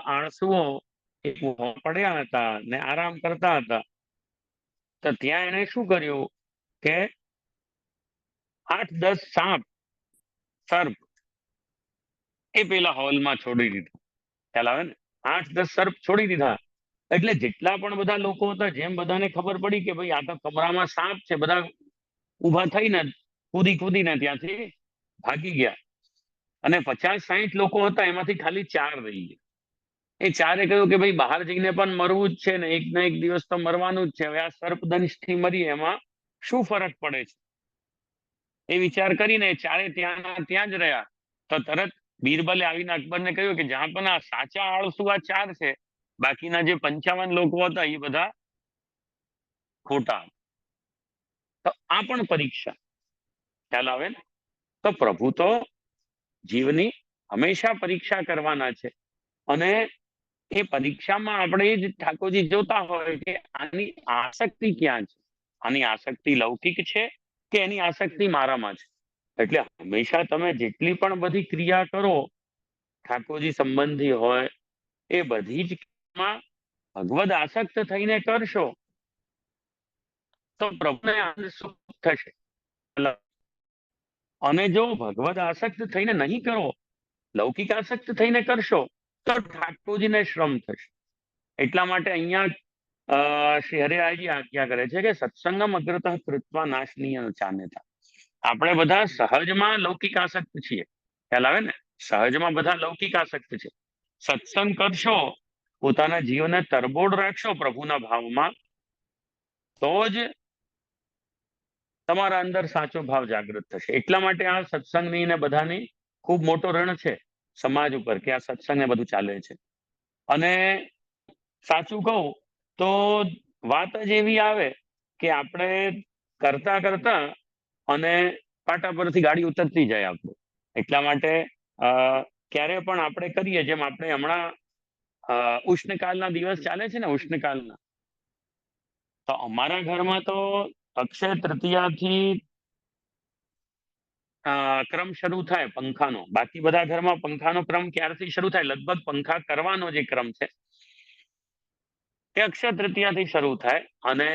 આળસુઓ પડ્યા હતા ને આરામ કરતા હતા. તો ત્યાં એને શું કર્યું કે 8-10 સાપ સર્પ એ પેલા હોલમાં છોડી દીધું. ખ્યાલ આવે ને? 8-10 સર્પ છોડી દીધા. એટલે જેટલા પણ બધા લોકો હતા, જેમ બધાને ખબર પડી કે ભાઈ આ તો કમરામાં સાપ છે, બધા ઊભા થઈને કૂદીને ત્યાંથી ભાગી ગયા. અને 50-60 લોકો હતા, એમાંથી ખાલી 4 રહી ગયા. એ 4એ કહ્યું કે ભાઈ બહાર જઈને પણ મરવું જ છે ને, એક ના એક દિવસ તો મરવાનું જ છે. હવે આ સર્પદંશથી મરી એમાં શું ફરક પડે છે? એ વિચાર કરીને 4એ ત્યાં જ રહ્યા. તો તરત બીરબલે આવીને અકબરને કહ્યું કે જ્યાં પણ આ સાચા આળસુ આ 4 છે, બાકીના જે 55 લોકો હતા એ બધા ખોટા. તો આ પણ પરીક્ષા, ખ્યાલ આવે ને? તો પ્રભુ તો જીવની હંમેશા પરીક્ષા કરવાના છે. અને એ પરીક્ષામાં આપણે જ ઠાકોરજી જોતા હોય કે આની આસક્તિ ક્યાં છે, આની આસક્તિ લૌકિક છે કે એની આસક્તિ મારામાં છે. એટલે હંમેશા તમે જેટલી પણ બધી ક્રિયા કરો ઠાકોરજી સંબંધી હોય, એ બધી જ ક્રિયામાં ભગવદ આસક્ત થઈને કરશો તો પ્રભુને આનંદ સુખ થશે. અને જો ભગવદ આસક્ત થઈને નહીં કરો, લૌકિક આસક્ત થઈને કરશો તો ઠાકોરજીને શ્રમ થશે. એટલા માટે અહીંયા શ્રી હરિરાયજી આજ્ઞા કરે છે કે સત્સંગમ અગ્રતઃ કૃત્વા નાશનીય ચાન્યતા. આપણે બધા સહજમાં લૌકિક આસક્ત છીએ, ખ્યાલ આવે ને? સહજમાં બધા લૌકિક આસક્ત છે. સત્સંગ કરશો, પોતાના જીવને તરબોળ રાખશો પ્રભુના ભાવમાં, તો જ તમારા અંદર સાચો ભાવ જાગૃત થશે. એટલા માટે આ સત્સંગની ને બધાની ખૂબ મોટો રણ છે સમાજ ઉપર કે આ સત્સંગ ને બધું ચાલે છે. અને સાચું કહું તો વાત જ એવી આવે કે આપણે કરતા કરતા અને પાટા પરથી ગાડી ઉતરતી જાય આપણે. એટલા માટે ક્યારે પણ આપણે કરીએ, જેમ આપણે હમણાં ઉષ્ણકાલના દિવસ ચાલે છે ને, ઉષ્ણકાલના, તો અમારા ઘરમાં તો અક્ષય તૃતીયાથી ક્રમ શરૂ થાય પંખાનો. બાકી બધા ઘરમાં પંખાનો ક્રમ ક્યારથી શરૂ થાય? લગભગ પંખા કરવાનો જે ક્રમ છે એ અક્ષય તૃતીયાથી શરૂ થાય. અને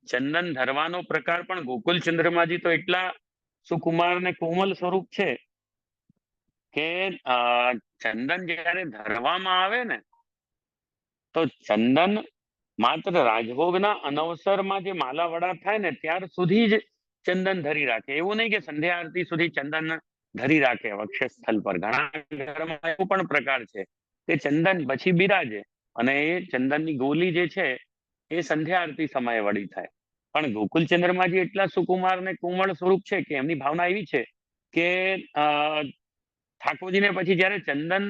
ચંદન ધરવાનો પ્રકાર પણ ગોકુલ ચંદ્રમાજી તો એટલા સુકુમાર ને કોમલ સ્વરૂપ છે કે ચંદન જ્યારે ધરવામાં આવે ને, તો ચંદન માત્ર રાજભોગના અનવસરમાં જે માલા વડા થાય ને ત્યાર સુધી જ ચંદન ધરી રાખે. એવું નહીં કે સંધ્યા આરતી સુધી ચંદન ધરી રાખે વક્ષસ્થળ પર. ઘણા ઘરમાં એવો પણ પ્રકાર છે કે ચંદન પછી બિરાજે અને એ ચંદનની ગોલી જે છે એ સંધ્યા આરતી સમયે વળી થાય. પણ ગોકુલ ચંદ્રમાજી એટલા સુકુમાર ને કોમળ સ્વરૂપ છે કે એમની ભાવના એવી છે કે ઠાકોરજીને પછી જ્યારે ચંદન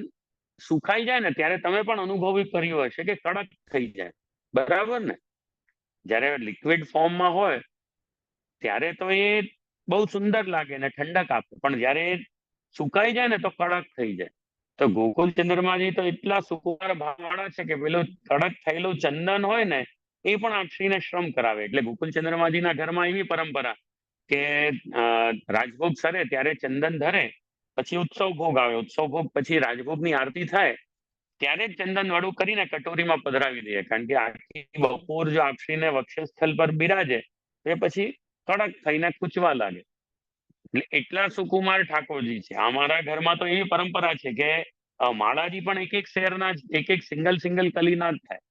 સુખાઈ જાય ને ત્યારે તમે પણ અનુભવી કર્યું હશે કે કડક થઈ જાય, બરાબર ને? જ્યારે લિક્વિડ ફોર્મમાં હોય ત્યારે તો એ બહુ સુંદર લાગે ને ઠંડક આપે, પણ જ્યારે સુકાઈ જાય ને તો કડક થઈ જાય. તો ગોકુલ ચંદ્રમાજી તો એટલા સુકુમાર ભાવવાળા છે કે પેલું કડક થયેલું ચંદન હોય ને એ પણ આક્ષરીને શ્રમ કરાવે. એટલે ગોકુલ ચંદ્રમાજીના ઘરમાં એવી પરંપરા કે રાજભોગ સરે ત્યારે ચંદન ધરે, પછી ઉત્સવ ભોગ આવે, ઉત્સવ ભોગ પછી રાજભોગની આરતી થાય ત્યારે જ ચંદન વાળું કરીને કટોરીમાં પધરાવી દઈએ. કારણ કે આખી બપોર જો આક્ષરીને વક્ષસ્થળ પર બિરાજે એ પછી કડક થઈને કૂચવા લાગે. એટલે એટલા સુકુમાર ઠાકોરજી છે. અમારા ઘરમાં તો એવી પરંપરા છે કે માળાજી પણ એક શેરના એક સિંગલ કલીના જ થાય.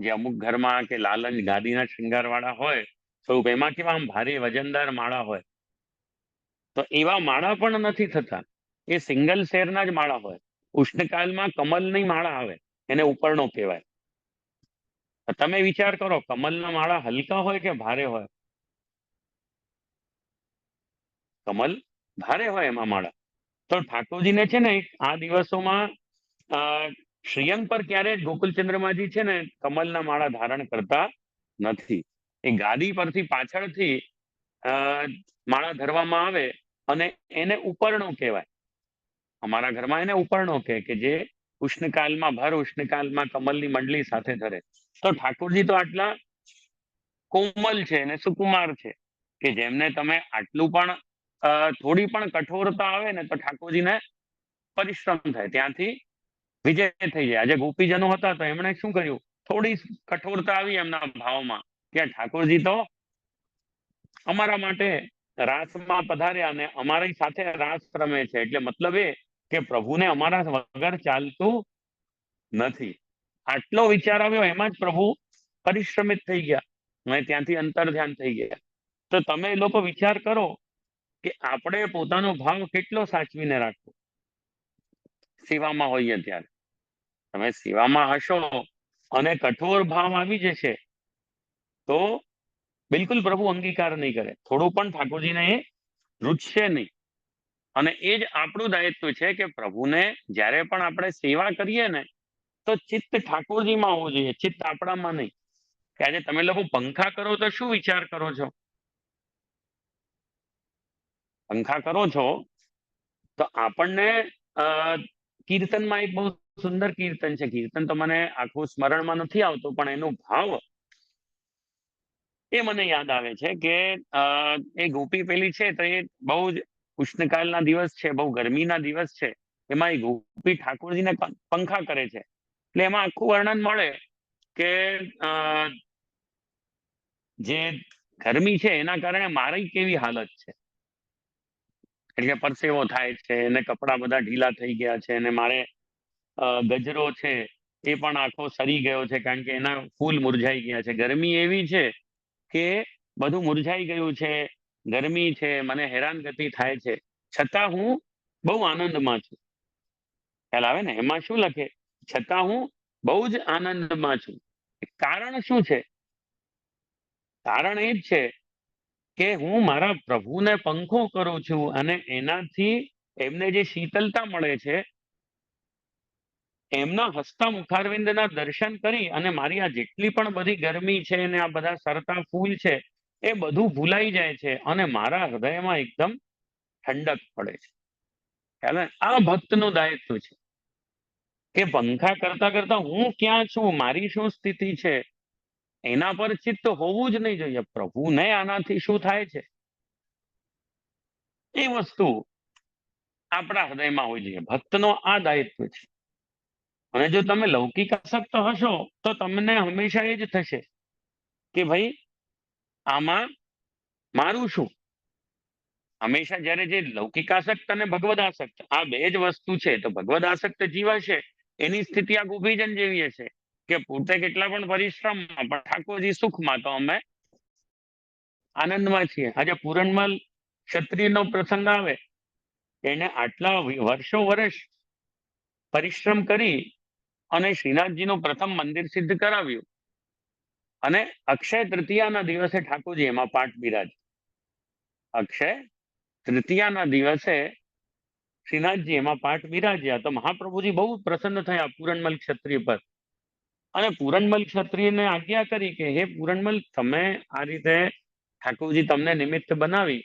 જે અમુક ઘરમાં કે લાલન ગાદીના શૃંગાર વાળા હોય તો એમાં કેવા આમ ભારે વજનદાર માળા હોય, તો એવા માળા પણ નથી થતા. એ સિંગલ શેરના જ માળા હોય. ઉષ્ણકાલમાં કમલની માળા આવે, એને ઉપરનો કહેવાય. તમે વિચાર કરો, કમલના માળા હલકા હોય કે ભારે હોય? કમલ ભારે હોય એમાં માળા. તો ઠાકોરજીને છે ને આ દિવસોમાં શ્રીયંગ પર ક્યારે ગોકુલ ચંદ્રમાજી છે ને કમલના માળા ધારણ કરતા નથી. એ ગાદી પરથી પાછળથી માળા ધરવામાં આવે અને એને ઉપરણો કહેવાય. અમારા ઘરમાં એને ઉપરણો કહે કે જે ઉષ્ણકાલમાં ભર ઉષ્ણકાલમાં કમલની મંડળી સાથે ધરે. તો ઠાકોરજી તો આટલા કોમલ છે અને સુકુમાર છે કે જેમને તમે આટલું પણ થોડી પણ કઠોરતા આવે ને તો ઠાકોરજીને પરિશ્રમ થાય, ત્યાંથી વિજય થઈ જાય. આજે ગોપીજનો હતા તો એમણે શું કર્યું? થોડી કઠોરતા આવી એમના ભાવમાં કે ઠાકોરજી તો અમારા માટે રાસમાં પધાર્યા અને અમારી સાથે રાસ રમે છે. એટલે મતલબ એ કે પ્રભુને અમારા વગર ચાલતું નથી. આટલો વિચાર આવ્યો, એમાં જ પ્રભુ પરિશ્રમિત થઈ ગયા અને ત્યાંથી અંતર ધ્યાન થઈ ગયા. તો તમે એ લોકો વિચાર કરો કે આપણે પોતાનો ભાવ કેટલો સાચવીને રાખવો સેવામાં હોઈએ ત્યારે. તમે સેવામાં હશો અને કઠોર ભાવ આવી જશે તો બિલકુલ પ્રભુ અંગીકાર નહીં કરે, થોડું પણ ઠાકોરજીને એ રૂચશે નહીં. અને એ જ આપણું દાયિત્વ છે કે પ્રભુને જ્યારે પણ આપણે સેવા કરીએ ને તો ચિત્ત ઠાકોરજીમાં હોવું જોઈએ, ચિત્ત આપણામાં નહીં. કે આજે તમે લોકો પંખા કરો તો શું વિચાર કરો છો? પંખા કરો છો તો આપણને કીર્તનમાં એક બહુ સુંદર કીર્તન છે, કીર્તન તો મને આખું સ્મરણમાં નથી આવતું, પણ એનો ભાવ એ મને યાદ આવે છે કે એ ગોપી પેલી છે તો એ બહુ જ ઉષ્ણકાલના દિવસ છે, બહુ ગરમીના દિવસ છે, એમાં એ ગોપી ઠાકોરજીને પંખા કરે છે. એટલે એમાં આખું વર્ણન મળે કે જે ગરમી છે એના કારણે મારી કેવી હાલત છે, એટલે પરસેવો થાય છે અને કપડા બધા ઢીલા થઈ ગયા છે અને મારે ગજરો છે એ પણ આખો સરી ગયો છે, કારણ કે એના ફૂલ મુરઝાઈ ગયા છે. ગરમી એવી છે કે બધું મુરઝાઈ ગયું છે, ગરમી છે, મને હેરાનગતિ થાય છે, છતાં હું બહુ આનંદમાં છું. ખ્યાલ આવે ને? એમાં શું લખે? છતાં હું બહુ જ આનંદમાં છું. કારણ શું છે? કારણ એ જ છે કે હું મારા પ્રભુને પંખો કરું છું અને એનાથી એમને જે શીતલતા મળે છે, એમના હસતા મુખારવિંદના દર્શન કરી અને મારી આ જેટલી પણ બધી ગરમી છે ને આ બધા સરતા ફૂલ છે એ બધું ભૂલાઈ જાય છે અને મારા હૃદયમાં એકદમ ઠંડક પડે છે. ખ્યાલ આવે? આ ભક્તનું દાયિત્વ છે કે પંખા કરતા કરતા હું ક્યાં છું, મારી શું સ્થિતિ છે, એના પર ચિત્ત હોવું જ નહીં જોઈએ. પ્રભુને આનાથી શું થાય છે એ વસ્તુ આપણા હૃદયમાં હોવી જોઈએ. ભક્તનો આ દાયિત્વ છે. અને જો તમે લૌકિક આસક્ત હશો તો તમને હંમેશા એ જ થશે કે ભાઈ આમાં મારું શું. હંમેશા જ્યારે જે લૌકિક આસક્ત અને ભગવદ આસક્ત આ બે જ વસ્તુ છે, તો ભગવદ આસક્ત જીવ હશે એની સ્થિતિ આ ગોપીજન જેવી હશે કે પોતે કેટલા પણ પરિશ્રમમાં પણ ઠાકોરજી સુખમાં, તો અમે આનંદમાં છીએ. આજે પૂરણમલ ક્ષત્રિયનો પ્રસંગ આવે, એને આટલા વર્ષો વર્ષ પરિશ્રમ કરી અને શ્રીનાથજીનું પ્રથમ મંદિર સિદ્ધ કરાવ્યું અને અક્ષય તૃતીયાના દિવસે ઠાકોરજી એમાં પાઠ બિરાજ. અક્ષય તૃતીયાના દિવસે શ્રીનાથજી એમાં પાઠ બિરાજ્યા તો મહાપ્રભુજી બહુ પ્રસન્ન થયા પૂરણમલ ક્ષત્રિય પર અને પૂરણમલ ક્ષત્રિયને આજ્ઞા કરી કે હે પૂરણમલ, તમે આ રીતે ઠાકોરજી તમને નિમિત્ત બનાવી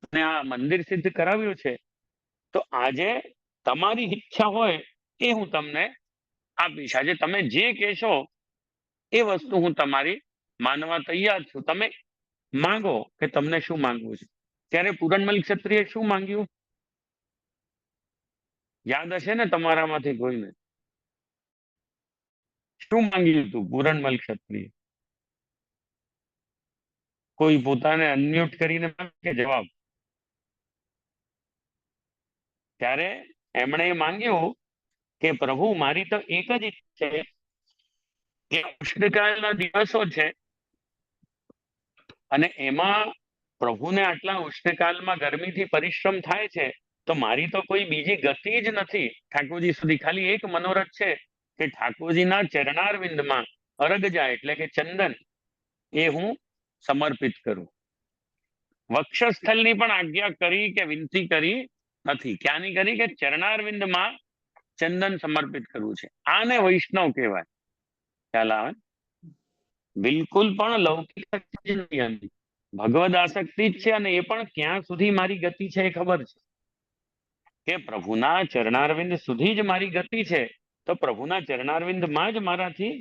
અને આ મંદિર સિદ્ધ કરાવ્યું છે, તો આજે તમારી ઈચ્છા હોય એ હું તમને આપીશ. આજે તમે જે કહેશો એ વસ્તુ હું તમારી માનવા તૈયાર છું. તમે માંગો કે તમને શું માંગવું છે. ત્યારે પૂરણમલ ક્ષત્રિય શું માંગ્યું? યાદ હશે ને તમારામાંથી કોઈને? શું માંગ્યું હતું પૂરણમલ ક્ષત્રિય? કોઈ પોતાને અનમ્યુટ કરીને માંગે જવાબ. ત્યારે એમણે માંગ્યું કે પ્રભુ, મારી તો એક જ ઈચ્છા છે કે ઉષ્ણકાળના દિવસો છે અને એમાં પ્રભુને આટલા ઉષ્ણકાલમાં ગરમીથી પરિશ્રમ થાય છે, તો મારી તો કોઈ બીજી ગતિ જ નથી ઠાકોરજી સુધી. ખાલી એક મનોરથ છે કે ઠાકોરજીના ચરણારવિંદમાં અરગ જાય, એટલે કે ચંદન, એ હું સમર્પિત કરું. વક્ષસ્થલની પણ આજ્ઞા કરી કે વિનંતી કરી નથી. ક્યાંની કરી? કે ચરણારવિંદમાં ચંદન સમર્પિત કરવું છે. આને વૈષ્ણવ કહેવાય. ખ્યાલ આવે? બિલકુલ પણ લૌકિક શક્તિ જ નથી આની. ભગવદ આસક્તિ જ છે અને એ પણ ક્યાં સુધી મારી ગતિ છે એ ખબર છે કે પ્રભુના ચરણારવિંદ સુધી જ મારી ગતિ છે, તો પ્રભુના ચરણારવિંદમાં જ મારાથી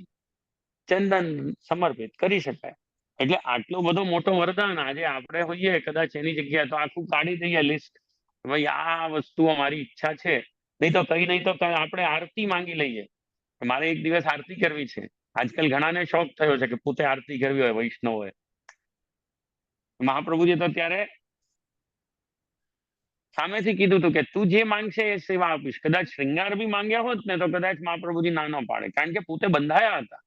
ચંદન સમર્પિત કરી શકાય. એટલે આટલું બધું મોટું વરદાન આજે આપણે હોઈએ કદાચ એની જગ્યાએ તો આખું કાઢી દઈએ લિસ્ટ, ભાઈ આ વસ્તુઓ મારી ઈચ્છા છે. નહીં તો આપણે આરતી માંગી લઈએ કે મારે એક દિવસ આરતી કરવી છે. આજકાલ ઘણાને શોખ થયો છે કે પોતે આરતી કરવી હોય વૈષ્ણવ હોય. મહાપ્રભુજી તો ત્યારે સામેથી કીધું હતું કે તું જે માંગશે એ સેવા આપીશ. કદાચ શ્રૃંગાર બી માંગ્યા હોત ને તો કદાચ મહાપ્રભુજી ના ન પાડે, કારણ કે પોતે બંધાયા હતા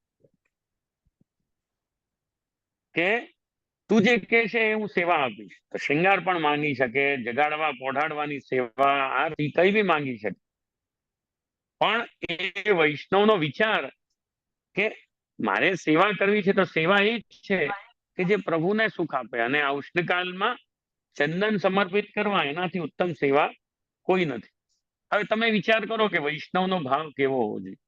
કે તું જે કે છે એ હું સેવા આપીશ. તો શ્રૃંગાર પણ માંગી શકે, જગાડવા પોઢાડવાની સેવા, આરતી કઈ બી માંગી શકે. પણ એ વૈષ્ણવનો વિચાર કે મારે સેવા કરવી છે તો સેવા એ જ છે કે જે પ્રભુને સુખ આપે, અને આ ઉષ્ણકાલમાં ચંદન સમર્પિત કરવા એનાથી ઉત્તમ સેવા કોઈ નથી. હવે તમે વિચાર કરો કે વૈષ્ણવનો ભાવ કેવો હોવો જોઈએ.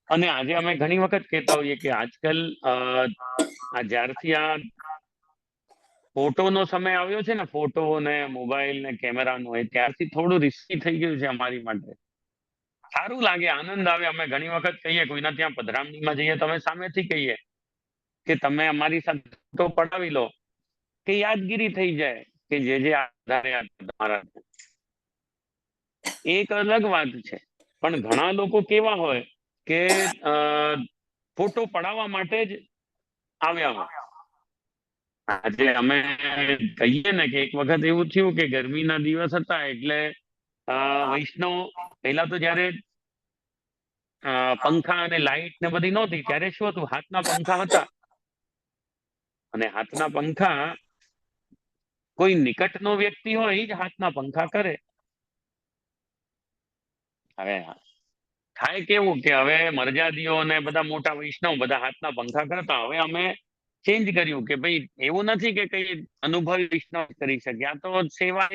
અને આજે અમે ઘણી વખત કહેતા હોઈએ કે આજકાલ આ જ્યારથી આ ફોટોનો સમય આવ્યો છે ને, ફોટો ને મોબાઈલ ને કેમેરાનો, એ ત્યારથી થોડું રિસ્કી થઈ ગયું છે અમારી માટે. સારું લાગે, આનંદ આવે. અમે ઘણી વખત કહીએ કોઈના ત્યાં પધરામણીમાં જઈએ, તમે સામેથી કહીએ કે તમે અમારી સાથે ફોટો પડાવી લો, કે યાદગીરી થઈ જાય કે જે આધારે તમારા, એક અલગ વાત છે. પણ ઘણા લોકો કેવા હોય કે ફોટો પડાવવા માટે જ આવ્યા હોય. આજે અમે કહીએ ને કે એક વખત એવું થયું કે ગરમીના દિવસ હતા, એટલે વૈષ્ણવ પહેલા તો જયારે પંખા અને લાઈટ ને બધી નહોતી ત્યારે શું હતું, હાથના પંખા હતા. અને હાથના પંખા કોઈ નિકટનો વ્યક્તિ હોય એ જ હાથના પંખા કરે. હવે થાય કેવું કે હવે મરજાદીઓ ને બધા મોટા વૈષ્ણવ બધા હાથના પંખા કરતા. હવે અમે ચેન્જ કર્યું કે ભાઈ એવું નથી કે કઈ અનુભવી વૈષ્ણવ કરી શકે, આ તો સેવા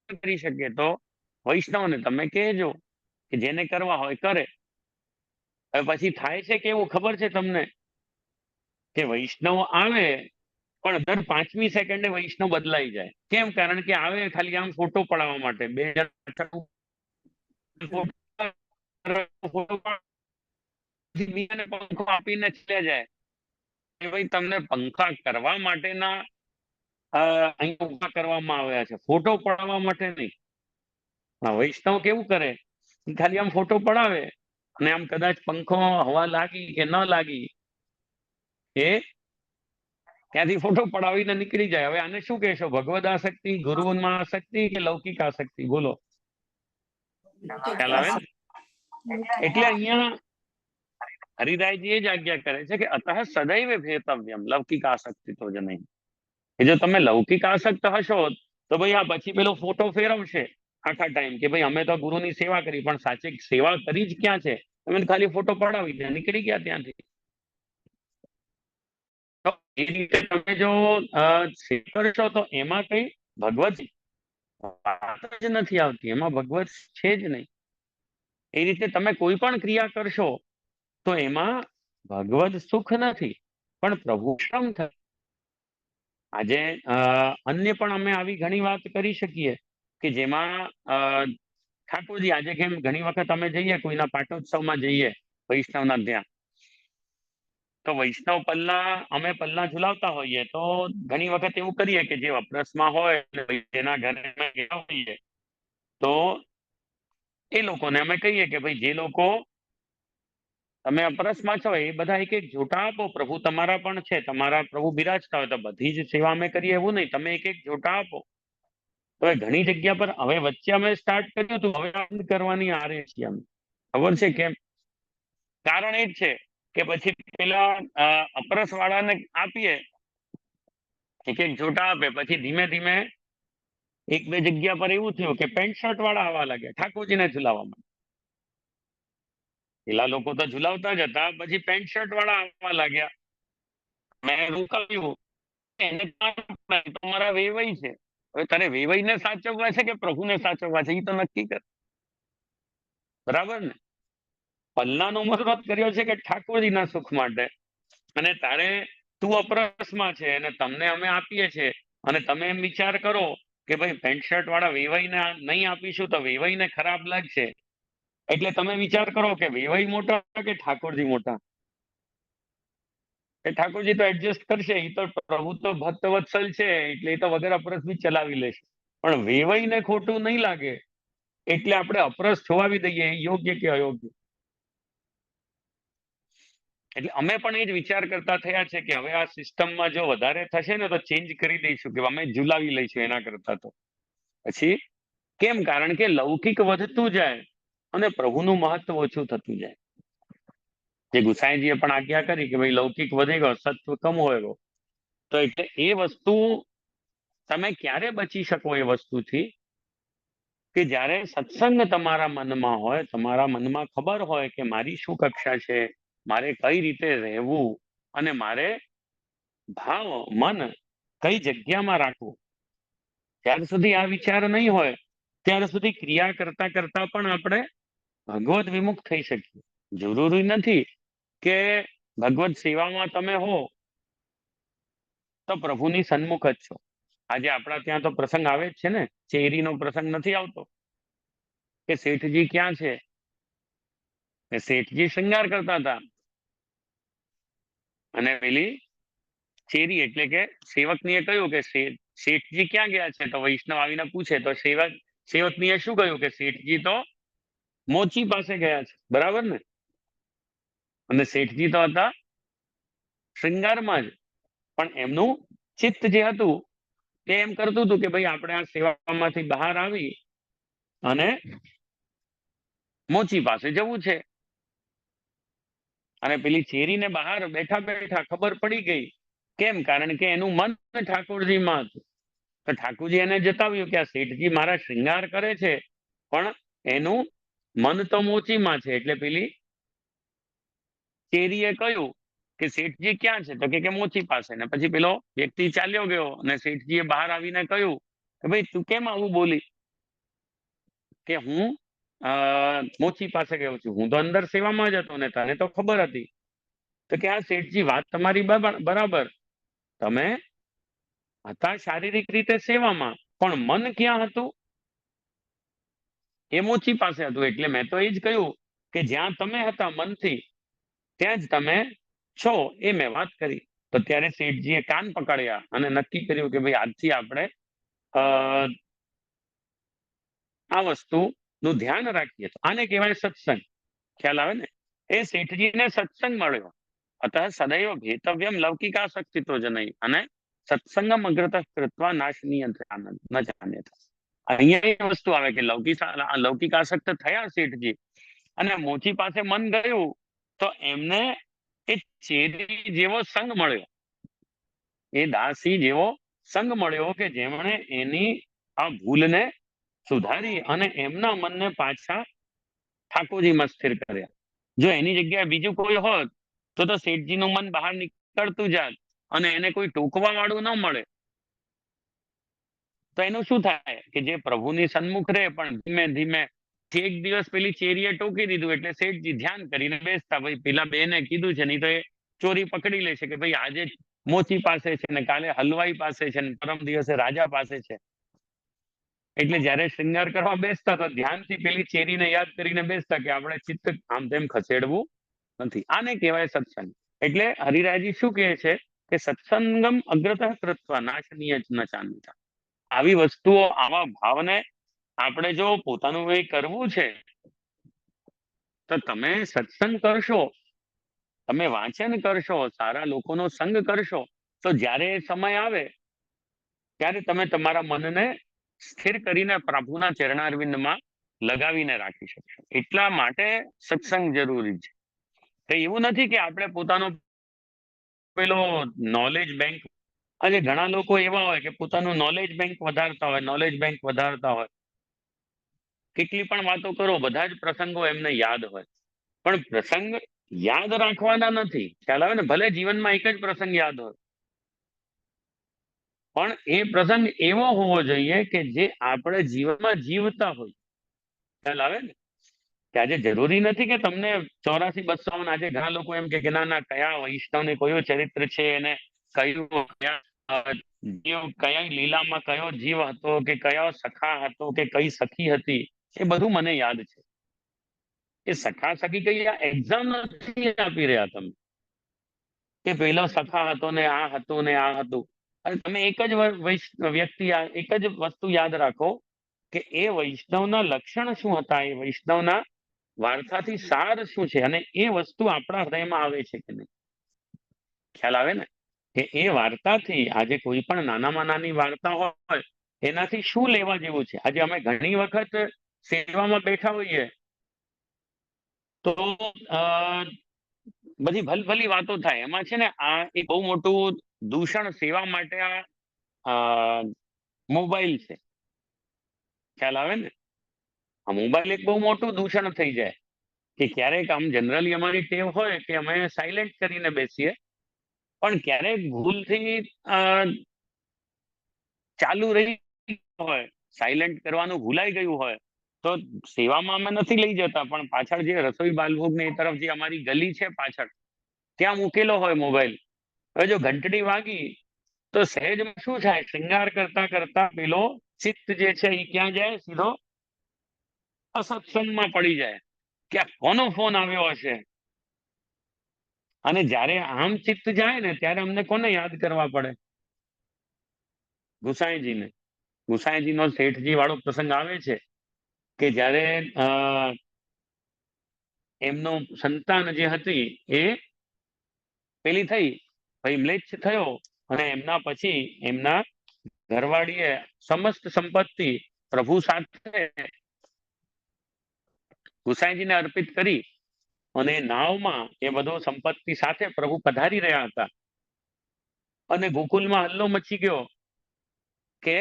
કરી શકે. તો વૈષ્ણવને તમે કહેજો કે જેને કરવા હોય કરે. હવે પછી થાય છે કેવું ખબર છે તમને, કે વૈષ્ણવ આવે પણ દર 5મી સેકન્ડે વૈષ્ણવ બદલાઈ જાય. કેમ? કારણ કે આવે ખાલી આમ ફોટો પડાવવા માટે, 2000 બીજાને પંખો આપીને ચલે જાય કે ભાઈ તમને પંખા કરવા માટેના અહીંયા ઉભા કરવામાં આવ્યા છે, ફોટો પડાવવા માટે નહીં. વૈષ્ણવ કેવું કરે, ખાલી આમ ફોટો પડાવે અને આમ કદાચ પંખો હવા લાગી કે ન લાગી, એ ત્યાંથી ફોટો પડાવીને નીકળી જાય. હવે આને શું કહેશો, ભગવદ આસક્તિ, ગુરુમાં આસક્તિ કે લૌકિક આસક્તિ? બોલો, ખ્યાલ આવે ને? એટલે અહીંયા હરિરાયજી એ જ આજ્ઞા કરે છે કે અતઃ સદૈવ ભેતવ્યમ લૌકિક આસક્તિ તો જ નહીં. કે જો તમે લૌકિક આસક્ત હશો તો ભાઈ આ પછી પેલો ફોટો ફેરવશે આખા ટાઈમ કે ભાઈ અમે તો ગુરુની સેવા કરી, પણ સાચી સેવા કરી જ ક્યાં છે? તમે ખાલી ફોટો પડાવી દે, નીકળી ગયા ત્યાંથી. તો એ રીતે તમે જો સેવા કરશો તો એમાં કઈ ભગવત વાત જ નથી આવતી, એમાં ભગવત છે જ નહીં. એ રીતે તમે કોઈ પણ ક્રિયા કરશો તો એમાં ભગવદ સુખ નથી, પણ પ્રભુ શ્રમ થાય. આજે અન્ય પણ અમે આવી ઘણી વાત કરી શકીએ કે જેમાં ઠાકોરજી, આજે કેમ ઘણી વખત અમે જઈએ કોઈના પાટોત્સવમાં જઈએ વૈષ્ણવના ત્યાં, તો વૈષ્ણવ અમે પલ્લા ઝુલાવતા હોઈએ તો ઘણી વખત એવું કરીએ કે જે અપરસમાં હોય જેના ઘરે અમે ગયા હોઈએ તો એ લોકોને અમે કહીએ કે ભાઈ જે લોકો તમે અપરસમાં છો એ બધા એક એક જોટા આપો, પ્રભુ તમારા પણ છે, તમારા પ્રભુ બિરાજતા હોય તો બધી જ સેવા અમે કરીએ એવું નહીં, તમે એક એક જોટા આપો. તો ઘણી જગ્યા પર હવે વચ્ચે અમે સ્ટાર્ટ કર્યું હતું, હવે બંધ કરવાની આરે છીએ અમે. ખબર છે કેમ? કારણ એ જ છે કે પછી પેલા અપરસ વાળાને આપીએ એક એક જોટા આપે, પછી ધીમે ધીમે એક બે જગ્યા પર એવું થયું કે પેન્ટ શર્ટ વાળા આવવા લાગ્યા ઠાકોરજીને ઝુલાવવા માટે. પેલા લોકો તો ઝુલાવતા જ હતા, પછી પેન્ટ શર્ટ વાળા આવવા લાગ્યા. મેં રોકાવ્યું, એને તમારા વેવાઈ છે. હવે તારે વેવાઈને સાચવવા છે કે પ્રભુને સાચવવા છે, એ તો નક્કી કર. બરાબર ને? પલ્લાનો મતલબ કર્યો છે કે ઠાકોરજીના સુખ માટે, અને તારે તું અપરસમાં છે અને તમને અમે આપીએ છીએ, અને તમે એમ વિચાર કરો કે ભાઈ પેન્ટ શર્ટ વાળા વેવાઈને નહીં આપીશું તો વેવાઈને ખરાબ લાગશે, એટલે તમે વિચાર કરો કે વેવાઈ મોટા કે ઠાકોરજી મોટા? એ ઠાકોરજી તો એડજસ્ટ કરશે, એ તો પ્રભુ તો ભક્ત વત્સલ છે, એટલે એ તો વગર અપરસ બી ચલાવી લેશે. પણ વેવાઈને ખોટું નહીં લાગે એટલે આપણે અપરસ છોવાવી દઈએ, એ યોગ્ય કે અયોગ્ય? એટલે અમે પણ એ જ વિચાર કરતા થયા છે કે હવે આ સિસ્ટમમાં જો વધારે થશે ને તો ચેન્જ કરી દઈશું, કે અમે ઝુલાવી લઈશું એના કરતા તો. પછી કેમ? કારણ કે લૌકિક વધતું જાય અને પ્રભુનું મહત્વ ઓછું થતું જાય. જે ગુસાઈજીએ પણ આજ્ઞા કરી કે ભાઈ લૌકિક વધેગો, સત્વ કમ હોएगो. તો એટલે એ વસ્તુ તમે ક્યારે બચી શકો એ વસ્તુથી કે જ્યારે સત્સંગ તમારા મનમાં હોય, તમારા મનમાં ખબર હોય કે મારી શું કક્ષા છે, મારે કઈ રીતે રહેવું અને મારે ભાવ મન કઈ જગ્યામાં રાખવું. ત્યાર સુધી આ વિચાર નહીં હોય ત્યાર સુધી ક્રિયા કરતા કરતા પણ આપણે ભગવત વિમુખ થઈ શકીએ. જરૂરી નથી કે ભગવત સેવામાં તમે હો તો પ્રભુની સન્મુખ જ છો. આજે આપણા ત્યાં તો પ્રસંગ આવે જ છે ને, ચેરીનો પ્રસંગ નથી આવતો કે શેઠજી ક્યાં છે? કે શેઠજી શૃંગાર કરતા હતા અને પેલી ચેરી એટલે કે સેવકનીએ કહ્યું કે શેઠજી ક્યાં ગયા છે? તો વૈષ્ણવ આવીને પૂછે તો સેવકનીએ શું કહ્યું કે શેઠજી તો મોચી પાસે ગયા છે. બરાબર ને? અને શેઠજી તો હતા શૃંગારમાં જ, પણ એમનું ચિત્ત જે હતું તે એમ કરતું હતું કે ભાઈ આપણે આ સેવામાંથી બહાર આવી અને મોચી પાસે જવું છે. અને પેલી ચેરીને બહાર બેઠા બેઠા ખબર પડી ગઈ. કેમ? કારણ કે એનું મન ઠાકોરજીમાં હતું. તો ઠાકોરજી એને જતાવ્યું કે આ શેઠજી મારા શૃંગાર કરે છે પણ એનું મન તો મોચીમાં છે. એટલે પેલી ચેરીએ કહ્યું કે શેઠજી ક્યાં છે? તો કે મોચી પાસે. ને પછી પેલો વ્યક્તિ ચાલ્યો ગયો અને શેઠજીએ બહાર આવીને કહ્યું કે ભાઈ તું કેમ આવું બોલી? કે હું મોચી પાસે ગયો છું, હું તો અંદર સેવામાં જ હતો ને તને તો ખબર હતી. તો કે આ શેઠજી વાત તમારી બરાબર, તમે હતા શારીરિક રીતે સેવામાં પણ મન ક્યાં હતું? એ મોચી પાસે હતું. એટલે મેં તો એ જ કહ્યું કે જ્યાં તમે હતા મનથી ત્યાં જ તમે છો, એ મેં વાત કરી. તો ત્યારે શેઠજીએ કાન પકડ્યા અને નક્કી કર્યું કે ભાઈ આજથી આપણે આ વસ્તુનું ધ્યાન રાખીએ. તો આને કહેવાય સત્સંગ. ખ્યાલ આવે ને? એ શેઠજીને સત્સંગ મળ્યો. અતઃ સદૈવ ભેતવ્યમ લૌકિકાસક્તિતો જનૈ અને સત્સંગમ અગ્રતઃ કૃત્વા નાશનીય ન જાન્યત. અહીંયા એ વસ્તુ આવે કે લૌકિકાસક્ત થયા શેઠજી અને મોચી પાસે મન ગયું તો એમને એ ચેરી જેવો સંગ મળ્યો, એ દાસી જેવો સંગ મળ્યો કે જેમણે એની આ ભૂલને સુધારી અને એમના મનને પાછા ઠાકોરજીમાં સ્થિર કર્યા. જો એની જગ્યાએ બીજું કોઈ હોત તો શેઠજીનું મન બહાર નીકળતું જાત અને એને કોઈ ટોકવા વાળું ન મળે તો એનું શું થાય કે જે પ્રભુની સન્મુખ રહે પણ ધીમે ધીમે એક દિવસ પેલી ચેરીએ ટોકી દીધું એટલે શેઠજી ધ્યાન કરીને બેસતા. ભાઈ પેલા બેને કીધું છે નહીં તો એ ચોરી પકડી લે છે કે ભાઈ આજે મોચી પાસે છે ને કાલે હલવાઈ પાસે છે ને પરમ દિવસે રાજા પાસે છે. એટલે જયારે શૃંગાર કરવા બેસતા તો ધ્યાનથી પેલી ચેરીને યાદ કરીને બેસતા કે આપણે ચિત્ત આમ તેમ ખસેડવું નથી. આને કહેવાય સત્સંગ. એટલે હરિરાયજી શું કહે છે કે સત્સંગમ અગ્રતઃ કૃત્વા નાશનીય ન ચાન્યતા. આવી વસ્તુઓ, આવા ભાવને આપણે જો પોતાનું એ કરવું છે તો તમે સત્સંગ કરશો, તમે વાંચન કરશો, સારા લોકોનો સંગ કરશો તો જ્યારે સમય આવે ત્યારે તમે તમારા મનને સ્થિર કરીને પ્રભુના ચરણારવિંદમાં લગાવીને રાખી શકશો. એટલા માટે સત્સંગ જરૂરી છે. કઈ એવું નથી કે આપણે પોતાનો પેલો નોલેજ બેંક, આજે ઘણા લોકો એવા હોય કે પોતાનું નોલેજ બેંક વધારતા હોય, કેટલી પણ વાતો કરો, બધા જ પ્રસંગો એમને યાદ હોય, પણ પ્રસંગ યાદ રાખવાના નથી. ખ્યાલ આવે ને? ભલે જીવનમાં એક જ પ્રસંગ યાદ હોય પણ એ પ્રસંગ એવો હોવો જોઈએ કે જે આપણે જીવનમાં જીવતા હોય. ખ્યાલ આવે ને? કે આજે જરૂરી નથી કે તમને 84-200. આજે ઘણા લોકો એમ કે ના કયા વૈષ્ણવને કયો ચરિત્ર છે એને કયું જીવ, કયા લીલામાં કયો જીવ હતો કે કયો સખા હતો કે કઈ સખી હતી, એ બધું મને યાદ છે. એ સખા સખી કઈ એક્ઝામ નથી આપી રહ્યા તમે કે પેલો સખા હતો ને આ હતું ને આ હતું. અને તમે એક જ વ્યક્તિ, એક જ વસ્તુ યાદ રાખો કે એ વૈષ્ણવના લક્ષણ શું હતા, એ વૈષ્ણવના વાર્તાથી સાર શું છે અને એ વસ્તુ આપણા હૃદયમાં આવે છે કે નહીં. ખ્યાલ આવે ને? કે એ વાર્તાથી આજે કોઈ પણ નાનામાં નાની વાર્તા હોય એનાથી શું લેવા જેવું છે? આજે અમે ઘણી વખત સેવામાં બેઠા હોઈએ તો બધી ભલભલી વાતો થાય. એમાં છે ને આ એક બહુ મોટું દૂષણ સેવા માટે આ મોબાઈલ છે. ખ્યાલ આવે ને? આ મોબાઈલ એક બહુ મોટું દૂષણ થઈ જાય કે ક્યારેક આમ જનરલી અમારી ટેવ હોય કે અમે સાયલેન્ટ કરીને બેસીએ, પણ ક્યારેક ભૂલથી ચાલુ રહી હોય, સાયલેન્ટ કરવાનું ભૂલાઈ ગયું હોય, તો સેવામાં અમે નથી લઈ જતા, પણ પાછળ જે રસોઈ બાલભોગ ને એ તરફ જે અમારી ગલી છે પાછળ, ત્યાં મૂકેલો હોય મોબાઈલ. હવે જો ઘંટડી વાગી તો સહેજમાં શું થાય, શૃંગાર કરતા કરતા પેલો ચિત્ત જે છે એ ક્યાં જાય? સીધો અસત્સંગમાં પડી જાય કે આ કોનો ફોન આવ્યો હશે. અને જ્યારે આમ ચિત્ત જાય ને ત્યારે અમને કોને યાદ કરવા પડે? ગુસાઈજીને. ગુસાઈજીનો શેઠજી વાળો પ્રસંગ આવે છે કે જ્યારે એમનો સંતાન જે હતી એ પેલી થઈ, ભાઈ મ્લેચ્છ થયો, અને એમના પછી એમના ઘરવાળીએ સમસ્ત સંપત્તિ પ્રભુ સાથે ગુસાઈજીને અર્પિત કરી, અને નાવમાં એ બધો સંપત્તિ સાથે પ્રભુ પધારી રહ્યા હતા. અને ગોકુલમાં હલ્લો મચી ગયો કે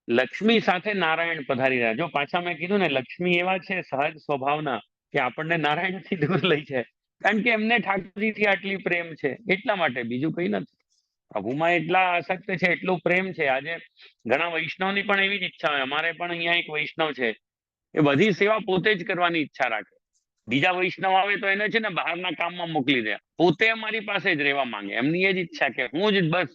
લક્ષ્મી સાથે નારાયણ પધારી રહ્યા. જો પાછા મેં કીધું ને, લક્ષ્મી એવા છે સહજ સ્વભાવના કે આપણને નારાયણથી દૂર લઈ જાય, કારણ કે એમને ઠાકોરજીથી આટલી પ્રેમ છે એટલા માટે, બીજું કઈ નથી. પ્રભુમાં એટલા આસક્ત છે, એટલું પ્રેમ છે. આજે ઘણા વૈષ્ણવની પણ એવી જ ઈચ્છા હોય. અમારે પણ અહીંયા એક વૈષ્ણવ છે, એ બધી સેવા પોતે જ કરવાની ઈચ્છા રાખે. બીજા વૈષ્ણવ આવે તો એને છે ને બહારના કામમાં મોકલી દે, પોતે અમારી પાસે જ રહેવા માંગે. એમની એ જ ઈચ્છા કે હું જ બસ.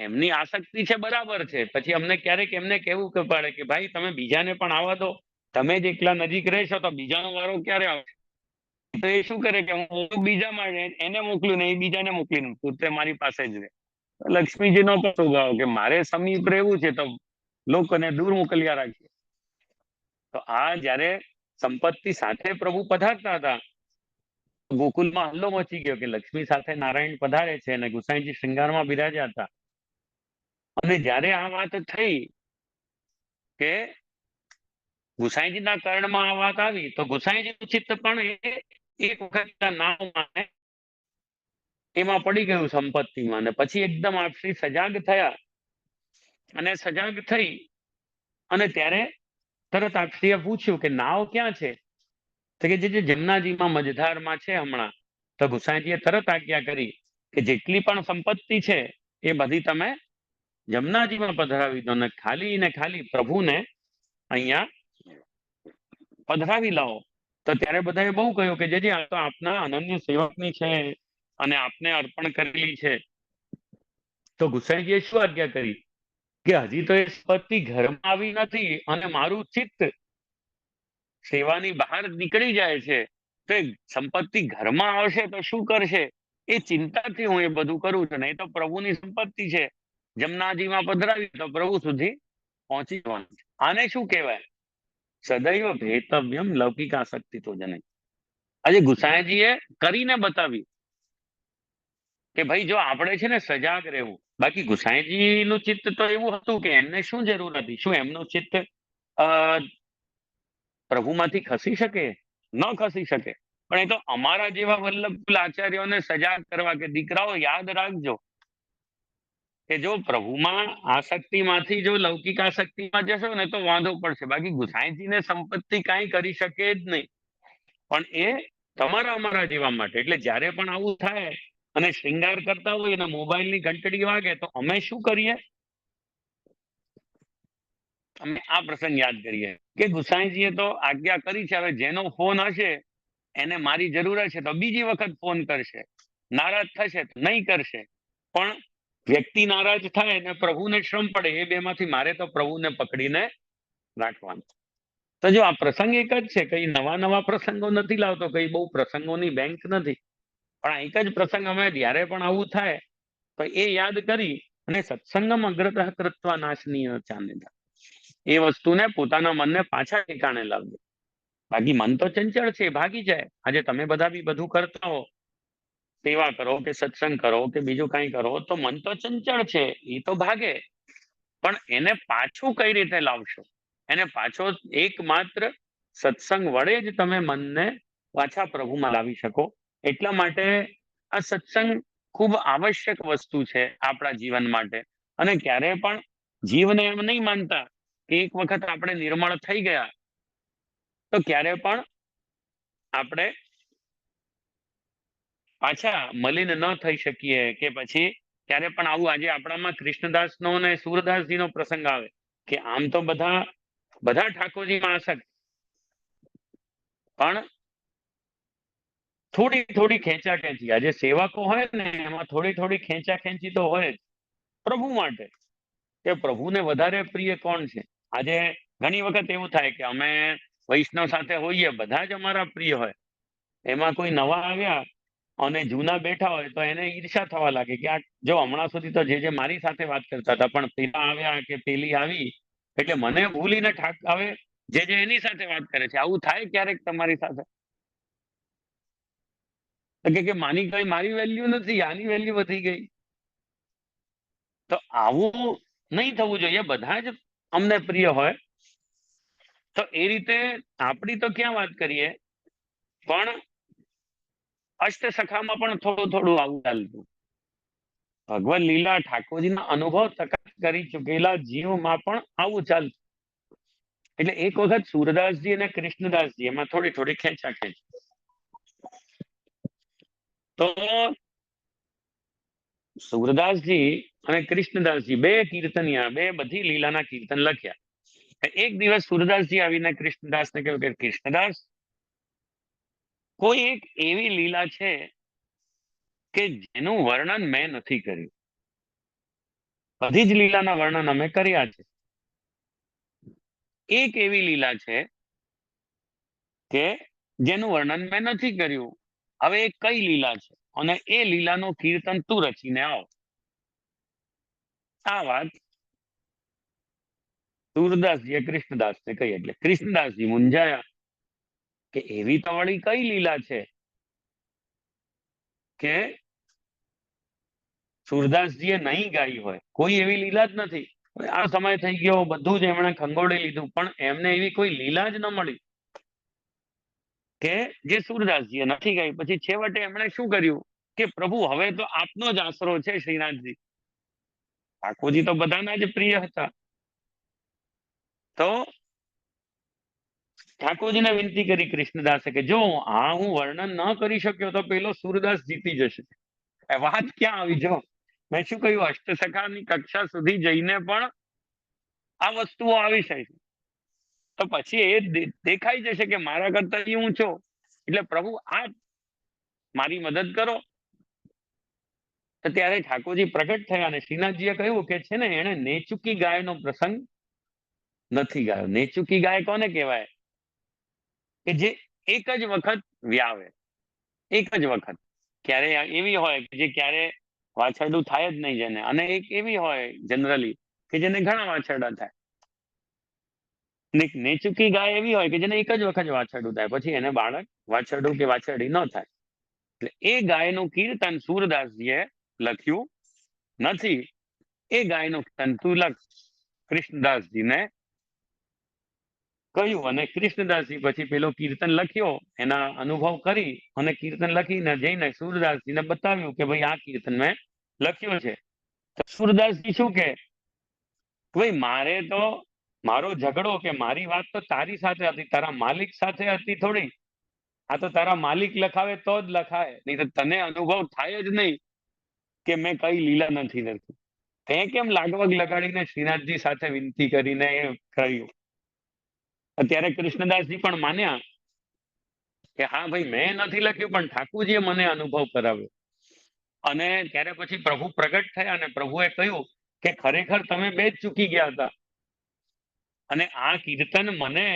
એમની આસક્તિ છે બરાબર છે, પછી અમને ક્યારેક એમને કહેવું કે પડે કે ભાઈ તમે બીજાને પણ આવવા દો, તમે જ એકલા નજીક રહેશો તો બીજાનો વારો ક્યારે આવશે? તો એ શું કરે કે હું બીજામાં એને મોકલ્યું ને એ બીજાને મોકલીને પોતે મારી પાસે જ રહે. લક્ષ્મીજીનો તો સ્વભાવ કે મારે સમીપ રહેવું છે તો લોકોને દૂર મોકલ્યા રાખીએ. તો આ જ્યારે સંપત્તિ સાથે પ્રભુ પધારતા હતા, ગોકુલમાં હલ્લો મચી ગયો કે લક્ષ્મી સાથે નારાયણ પધારે છે, અને ગુસાઈજી શૃંગારમાં બિરાજ્યા હતા. અને જ્યારે આ વાત થઈ કે ગુસાઈજીના કર્ણમાં આ વાત આવી, તો ગુસાઈજીનું ચિત્ત પણ એક વખત નામમાં એમાં પડી ગયું, સંપત્તિમાં. અને પછી એકદમ આપશ્રી સજાગ થયા, અને સજાગ થઈ અને ત્યારે તરત આપશ્રીએ પૂછ્યું કે નાવ ક્યાં છે? તો કે જે જમનાજીમાં મજધારમાં છે હમણાં. તો ગુસાઈજીએ તરત આજ્ઞા કરી કે જેટલી પણ સંપત્તિ છે એ બધી તમે જમનાજીમાં પધરાવી દો, ને ખાલી પ્રભુને અહીંયા પધરાવી લાવો. તો ત્યારે બધાએ બહુ કહ્યું કે જેજી આ તો આપના અનન્ય સેવકની છે અને આપને અર્પણ કરેલી છે. તો ગુસાઈજીએ શું આજ્ઞા કરી કે હજી તો એ સંપત્તિ ઘરમાં આવી નથી, અને મારું ચિત્ત સેવાની બહાર નીકળી જાય છે, તો એ સંપત્તિ ઘરમાં આવશે તો શું કરશે એ ચિંતાથી હું એ બધું કરું છું. નહીં તો પ્રભુની સંપત્તિ છે, જમનાજીમાં પધરાવી તો પ્રભુ સુધી પહોંચી જવાનું છે. આને શું કહેવાય? સદૈવ ભેતવ્યમ લૌકિકાસક્તિ તો જને. આજે ગુસાઈજીએ કરીને બતાવી કે ભાઈ જો આપણે છે ને સજાગ રહેવું. બાકી ગુસાઈજીનું ચિત્ત તો એવું હતું કે એમને શું જરૂર હતી? શું એમનું ચિત્ત પ્રભુમાંથી ખસી શકે? ન ખસી શકે. પણ એ તો અમારા જેવા વલ્લભ આચાર્યોને સજાગ કરવા કે દીકરાઓ યાદ રાખજો કે જો પ્રભુમાં આસક્તિમાંથી જો લૌકિક આસક્તિમાં જશો ને તો વાંધો પડશે. બાકી ગુસાઈજીને સંપત્તિ કાંઈ કરી શકે જ નહીં, પણ એ તમારા અમારા જેવા માટે. એટલે જ્યારે પણ આવું થાય અને શ્રૃંગાર કરતા હોય અને મોબાઈલની ઘંટડી વાગે, તો અમે શું કરીએ? અમે આ પ્રસંગ યાદ કરીએ કે ગુસાઈજીએ તો આજ્ઞા કરી છે, હવે જેનો ફોન હશે એને મારી જરૂર છે તો બીજી વખત ફોન કરશે, નારાજ થશે તો નહીં કરશે. પણ વ્યક્તિ નારાજ થાય અને પ્રભુને શ્રમ પડે, એ બેમાંથી મારે તો પ્રભુને પકડીને રાખવાનું. તો જો આ પ્રસંગ એક જ છે, કઈ નવા પ્રસંગો નથી લાવતો, કઈ બહુ પ્રસંગોની બેંક નથી, પણ આ એક જ પ્રસંગ અમે જ્યારે પણ આવું થાય તો એ યાદ કરી અને સત્સંગમ અગ્રતઃ કૃત્વા નાશનીય ચાનેદા, એ વસ્તુને પોતાના મનને પાછા ઠેકાણે લાવજો. બાકી મન તો ચંચળ છે, ભાગી જાય. આજે તમે બધા બી બધું કરતા હો, સેવા કરો કે સત્સંગ કરો કે બીજું કઈ કરો તો મન તો ચંચળ છે, એ તો ભાગે, પણ એને પાછું કઈ રીતે લાવશો? એને પાછો એકમાત્ર સત્સંગ વડે જ તમે મનને પાછા પ્રભુમાં લાવી શકો. એટલા માટે આ સત્સંગ ખૂબ આવશ્યક વસ્તુ છે આપણા જીવન માટે. અને ક્યારે પણ જીવને એમ નહીં માનતા કે એક વખત આપણે નિર્મળ થઈ ગયા તો ક્યારે પણ આપણે પાછા મલિન ન થઈ શકીએ, કે પછી ક્યારે પણ આવું. આજે આપણામાં કૃષ્ણદાસનો અને સુરદાસજીનો પ્રસંગ આવે કે આમ તો બધા ઠાકોરજીમાં આસક્ત, પણ થોડી થોડી ખેંચા ખેંચી. આજે સેવકો હોય ને એમાં થોડી થોડી ખેંચા ખેંચી તો હોય જ પ્રભુ માટે, કે પ્રભુને વધારે પ્રિય કોણ છે. આજે ઘણી વખત એવું થાય કે અમે વૈષ્ણવ સાથે હોઈએ, બધા જ અમારા પ્રિય હોય, એમાં કોઈ નવા આવ્યા અને જૂના બેઠા હોય તો એને ઈર્ષા થવા લાગે કે આ જો હમણાં સુધી તો જે મારી સાથે વાત કરતા હતા, પણ પેલા આવ્યા કે પેલી આવી એટલે મને ભૂલીને હવે જે એની સાથે વાત કરે છે. આવું થાય ક્યારેક તમારી સાથે? કે મારી વેલ્યુ નથી, આની વેલ્યુ વધી ગઈ. તો આવું નહીં થવું જોઈએ. બધા જ અમને પ્રિય હોય. તો એ રીતે આપણી તો ક્યાં વાત કરીએ, પણ અષ્ટસખામાં પણ થોડું થોડું આવું ચાલતું. ભગવત લીલા ઠાકોરજીના અનુભવ કરી ચૂકેલા જીવમાં પણ આવું ચાલતું. એટલે એક વખત સુરદાસજી અને કૃષ્ણદાસજી એમાં થોડી થોડી ખેંચા ખેંચ. તો સુરદાસજી અને કૃષ્ણદાસજી બે કીર્તનિયા, બે બધી લીલાના કીર્તન લખ્યા. એક દિવસ સુરદાસજી આવીને કૃષ્ણદાસને કહ્યું કે કૃષ્ણદાસ, કોઈ એક એવી લીલા છે કે જેનું વર્ણન મેં નથી કર્યું. બધી જ લીલાના વર્ણન અમે કર્યા છે. એક એવી લીલા છે કે જેનું વર્ણન મેં નથી કર્યું. હવે એ કઈ લીલા છે અને એ લીલાનું કીર્તન તું રચીને આવ. આ વાત સુરદાસજીએ કૃષ્ણદાસને કહી. એટલે કૃષ્ણદાસજી મૂંઝાયા કે એવી તો વળી કઈ લીલા છે કે સુરદાસજીએ નહીં ગાઈ હોય. કોઈ એવી લીલા જ નથી. આ સમય થઈ ગયો, બધું જ એમણે ખંગોળી લીધું, પણ એમને એવી કોઈ લીલા જ ન મળી કે જે સુરદાસજીએ નથી ગાઈ. પછી છેવટે એમણે શું કર્યું કે પ્રભુ હવે તો આપનો જ આશરો છે શ્રીનાથજી. ઠાકોરજી તો બધાના જ પ્રિય હતા. તો ઠાકોરજીને વિનંતી કરી કૃષ્ણદાસે કે જો હું વર્ણન ન કરી શક્યો તો પેલો સુરદાસ જીતી જશે. વાત ક્યાં આવી? જો મેં શું કહ્યું, અષ્ટસખાની કક્ષા સુધી જઈને પણ આ વસ્તુઓ આવી છે. તો પછી એ દેખાઈ જશે કે મારા કરતા ઊંચો. એટલે પ્રભુ આ મારી મદદ કરો. તો ત્યારે ઠાકોરજી પ્રગટ થયા અને શ્રીનાથજીએ કહ્યું કે છે ને એને નેચુકી ગાયનો પ્રસંગ નથી ગાયો. નેચુકી ગાય કોને કહેવાય? કે જે એક જ વખત વ્યાવે, એક જ વખત. ક્યારે એવી હોય કે જે ક્યારે વાછરડું થાય જ નહીં જેને, અને એક એવી હોય જનરલી કે જેને ઘણા વાછરડા થાય. નેચુકી ગાય એવી હોય કે જેને એક જ વખત વાછરડું થાય, પછી એને બાળક વાછરડું કે વાછરડી ન થાય. એટલે એ ગાયનું કીર્તન સુરદાસજીએ લખ્યું નથી. એ ગાયનું કીર્તન તું લખ. કૃષ્ણદાસજીને કહ્યું અને કૃષ્ણદાસજી પછી પેલો કીર્તન લખ્યો. એના અનુભવ કરી અને કીર્તન લખીને જઈને સુરદાસજીને બતાવ્યું કે ભાઈ આ કીર્તન મેં લખ્યું છે. તો સુરદાસજી શું કે ભાઈ મારે તો મારો ઝઘડો કે મારી વાત તો તારી સાથે હતી, તારા માલિક સાથે હતી થોડી. આ તો તારા માલિક લખાવે તો જ લખાય, નહીં તો તને અનુભવ થાય જ નહીં કે મેં કઈ લીલા નથી લખી. તે કેમ લાગવગ લગાડીને શ્રીનાથજી સાથે વિનંતી કરીને એ કર્યું. અત્યારે કૃષ્ણદાસજી પણ માન્યા કે હા ભાઈ મેં નથી લખ્યું, પણ ઠાકોરજીએ મને અનુભવ કરાવ્યો. અને ત્યારે પછી પ્રભુ પ્રગટ થયા અને પ્રભુએ કહ્યું કે ખરેખર તમે બે જ ચૂકી ગયા હતા અને આ કીર્તન મને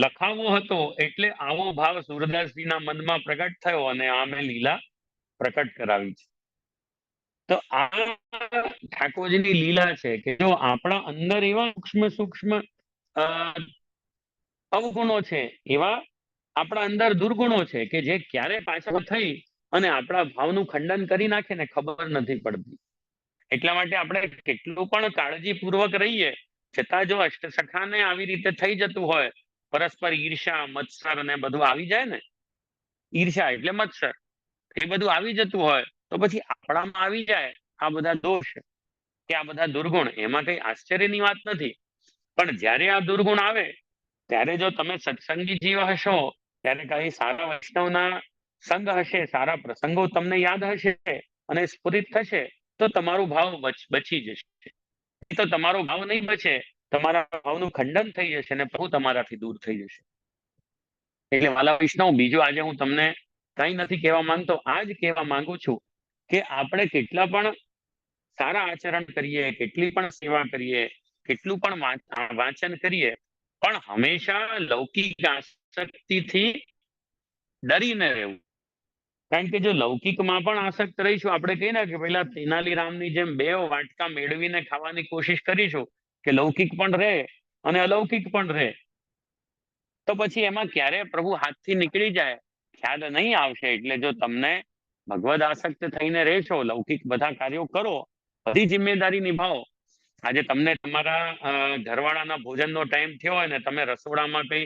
લખાવો હતો એટલે આવો ભાવ સુરદાસજીના મનમાં પ્રગટ થયો અને આ મેં લીલા પ્રકટ કરાવી છે. તો આ ઠાકોરજીની લીલા છે કે જો આપણા અંદર એવા સૂક્ષ્મ સૂક્ષ્મ અવગુણો છે, એવા આપણા અંદર દુર્ગુણો છે કે જે ક્યારે પાછા થઈ અને આપણા ભાવનું ખંડન કરી નાખે ને ખબર નથી પડતી. એટલા માટે આપણે કેટલું પણ કાળજીપૂર્વક રહીએ છતાં જો અષ્ટસખાને આવી રીતે થઈ જતું હોય, પરસ્પર ઈર્ષા મત્સર ને બધું આવી જાય ને, ઈર્ષા એટલે મત્સર, એ બધું આવી જતું હોય તો પછી આપણામાં આવી જાય આ બધા દોષ કે આ બધા દુર્ગુણ, એમાં કઈ આશ્ચર્યની વાત નથી. પણ જ્યારે આ દુર્ગુણ આવે ત્યારે જો તમે સત્સંગી જીવ હશો, ત્યારે કઈ સારા વૈષ્ણવના સંગ હશે, સારા પ્રસંગો તમને યાદ હશે અને સ્ફુરિત થશે, તો તમારો ભાવ બચી જશે. તો તમારો ભાવ નહીં બચે, તમારા ભાવનું ખંડન થઈ જશે અને પ્રભુ તમારાથી દૂર થઈ જશે. એટલે વાલા વૈષ્ણવ, બીજું આજે હું તમને કઈ નથી કહેવા માંગતો, આ જ કહેવા માંગુ છું કે આપણે કેટલા પણ સારા આચરણ કરીએ, કેટલી પણ સેવા કરીએ, કેટલું પણ વાંચન કરીએ, પણ હંમેશા લૌકિક આસક્તિથી ડરીને રહેવું. કારણ કે જો લૌકિકમાં પણ આસક્ત રહીશું, આપણે કહીએ ને કે પેલા તેનાલીરામની જેમ બે વાટકા મેળવીને ખાવાની કોશિશ કરીશું કે લૌકિક પણ રહે અને અલૌકિક પણ રહે, તો પછી એમાં ક્યારે પ્રભુ હાથથી નીકળી જાય ખ્યાલ નહીં આવશે. એટલે જો તમને ભગવદ આસક્ત થઈને રહેશો, લૌકિક બધા કાર્યો કરો, બધી જિમ્મેદારી નિભાવો. આજે તમને તમારા ઘરવાળાના ભોજનનો ટાઈમ થયો હોય ને તમે રસોડામાં કઈ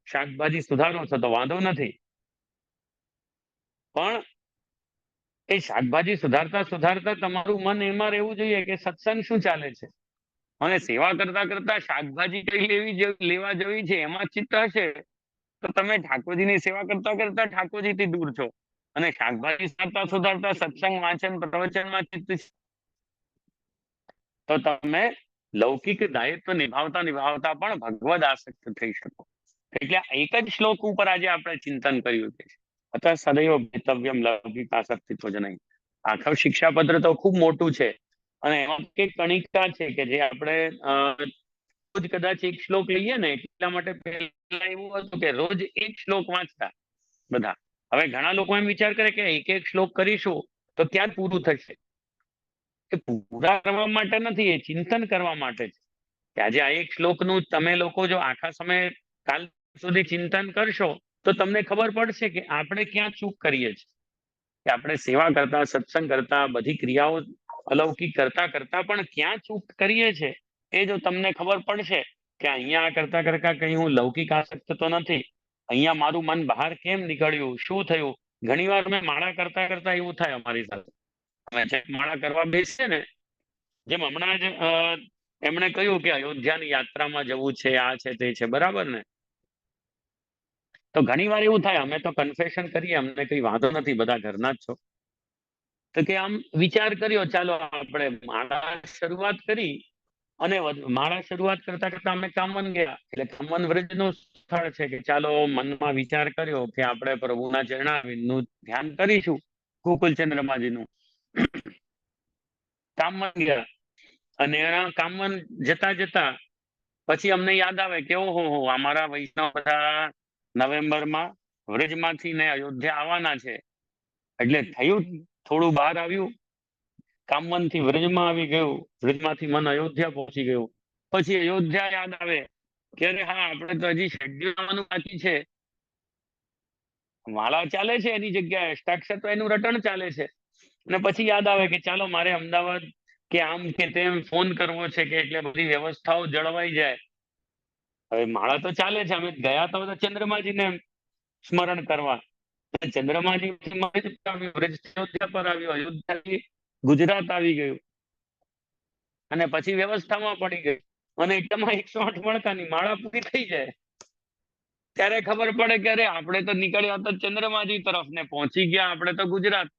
શાકભાજી સુધારો છો તો વાંધો નથી, પણ એ શાકભાજી સુધારતા સુધારતા તમારું મન એમાં રહેવું જોઈએ કે સત્સંગ શું ચાલે છે. અને સેવા કરતા કરતા શાકભાજી કઈ લેવા જવી છે એમાં ચિત્ત હશે, તો તમે ઠાકોરજીની સેવા કરતા કરતા ઠાકોરજીથી દૂર છો. અને શાકભાજી સુધારતા સુધારતા સત્સંગ વાંચન પ્રવચનમાં ચિત્ત છે, તો તમે લૌકિક દાયિત્વ નિભાવતા નિભાવતા પણ ભગવદ આસક્ત થઈ શકો. એટલે એક જ શ્લોક ઉપર આજે આપણે ચિંતન કર્યું છે, અથવા સદૈવ ભેતવ્યમ લૌકિક આસક્તિત્વ જ નહીં. આખા શિક્ષાપત્ર તો ખૂબ મોટું છે અને એમાં એક કણિકા છે કે જે આપણે રોજ કદાચ એક શ્લોક લઈએ ને, એટલા માટે પહેલા એવું હતું કે રોજ એક શ્લોક વાંચતા બધા. હવે ઘણા લોકો એમ વિચાર કરે કે એક એક શ્લોક કરીશું તો ક્યાં પૂરું થશે. એ પૂરા કરવા માટે નથી, એ ચિંતન કરવા માટે છે કે આજે આ એક શ્લોકનું તમે લોકો જો આખા સમય કાલ સુધી ચિંતન કરશો તો તમને ખબર પડશે કે આપણે ક્યાં ચૂક કરીએ છીએ, કે આપણે સેવા કરતા સત્સંગ કરતા બધી ક્રિયાઓ અલૌકિક કરતા કરતા પણ ક્યાં ચૂક કરીએ છીએ. એ જો તમને ખબર પડશે કે અહીંયા કરતા કરતા કઈ હું લૌકિક આસક્ત તો નથી, અહીંયા મારું મન બહાર કેમ નીકળ્યું, શું થયું. ઘણીવાર મેં માળા કરતા કરતા એવું થાય અમારી સાથે, અમે માળા કરવા બેસીએ ને, જેમ હમણાં જ એમણે કહ્યું કે અયોધ્યાની યાત્રામાં જવું છે, આ છે તે છે, બરાબર ને. તો ઘણી વાર એવું થાય, અમે તો કન્ફેશન કરીએ, અમને કઈ વાંધો નથી, બધા ઘરના જ છો, તો કે આમ વિચાર કર્યો ચાલો આપણે માળા શરૂઆત કરી, અને માળા શરૂઆત કરતા કરતા અમે કામવન ગયા. એટલે કામવન વ્રજનું સ્થળ છે કે ચાલો મનમાં વિચાર કર્યો કે આપણે પ્રભુના ચરણારવિંદનું ધ્યાન કરીશું, ગોકુલચંદ્રમાજીનું. કામવન ગયા અને કામવન જતા જતા પછી અમને યાદ આવે કે ઓહો અમારા વૈષ્ણવ બધા નવેમ્બરમાં વ્રજમાંથી ને અયોધ્યા આવવાના છે. એટલે થયું, થોડું બહાર આવ્યું, કામવનથી વ્રજમાં આવી ગયું, વ્રજમાંથી મન અયોધ્યા પહોંચી ગયું. પછી અયોધ્યા યાદ આવે કે અરે હા, આપણે તો હજી શેડ્યુલ આવવાનું બાકી છે. માળા ચાલે છે એની જગ્યાએ, અષ્ટાક્ષર તો એનું રટણ ચાલે છે. અને પછી યાદ આવે કે ચાલો મારે અમદાવાદ કે આમ કે તેમ ફોન કરવો છે, કે એટલે બધી વ્યવસ્થાઓ જળવાઈ જાય. હવે માળા તો ચાલે છે, અમે ગયા તો બધા ચંદ્રમાજીને સ્મરણ કરવા. ચંદ્રમાજી અયોધ્યા પર આવ્યો, અયોધ્યાથી ગુજરાત આવી ગયું અને પછી વ્યવસ્થામાં પડી ગયું. અને એકદમ 108 મણકાની માળા પૂરી થઈ જાય ત્યારે ખબર પડે કે અરે આપણે તો નીકળ્યા તો ચંદ્રમાજી તરફ ને પહોંચી ગયા આપણે તો ગુજરાત.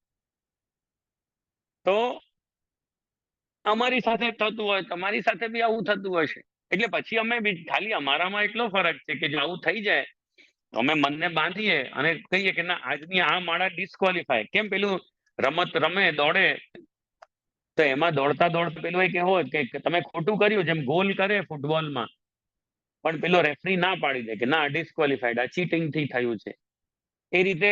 તો અમારી સાથે થતું હોય, તમારી સાથે બી આવું થતું હશે. એટલે પછી અમે ખાલી અમારામાં એટલો ફરક છે કે જો આવું થઈ જાય તો અમે મનને બાંધીએ અને કહીએ કે ના, આજની આ માળા ડિસ્ક્વોલિફાય. કેમ, પેલું રમત રમે દોડે તો એમાં દોડતા દોડતા પેલું એક હોય કે તમે ખોટું કર્યું, જેમ ગોલ કરે ફૂટબોલમાં, પણ પેલો રેફરી ના પાડી દે કે ના, ડિસ્ક્વોલિફાઈડ, આ ચીટિંગ થી થયું છે. એ રીતે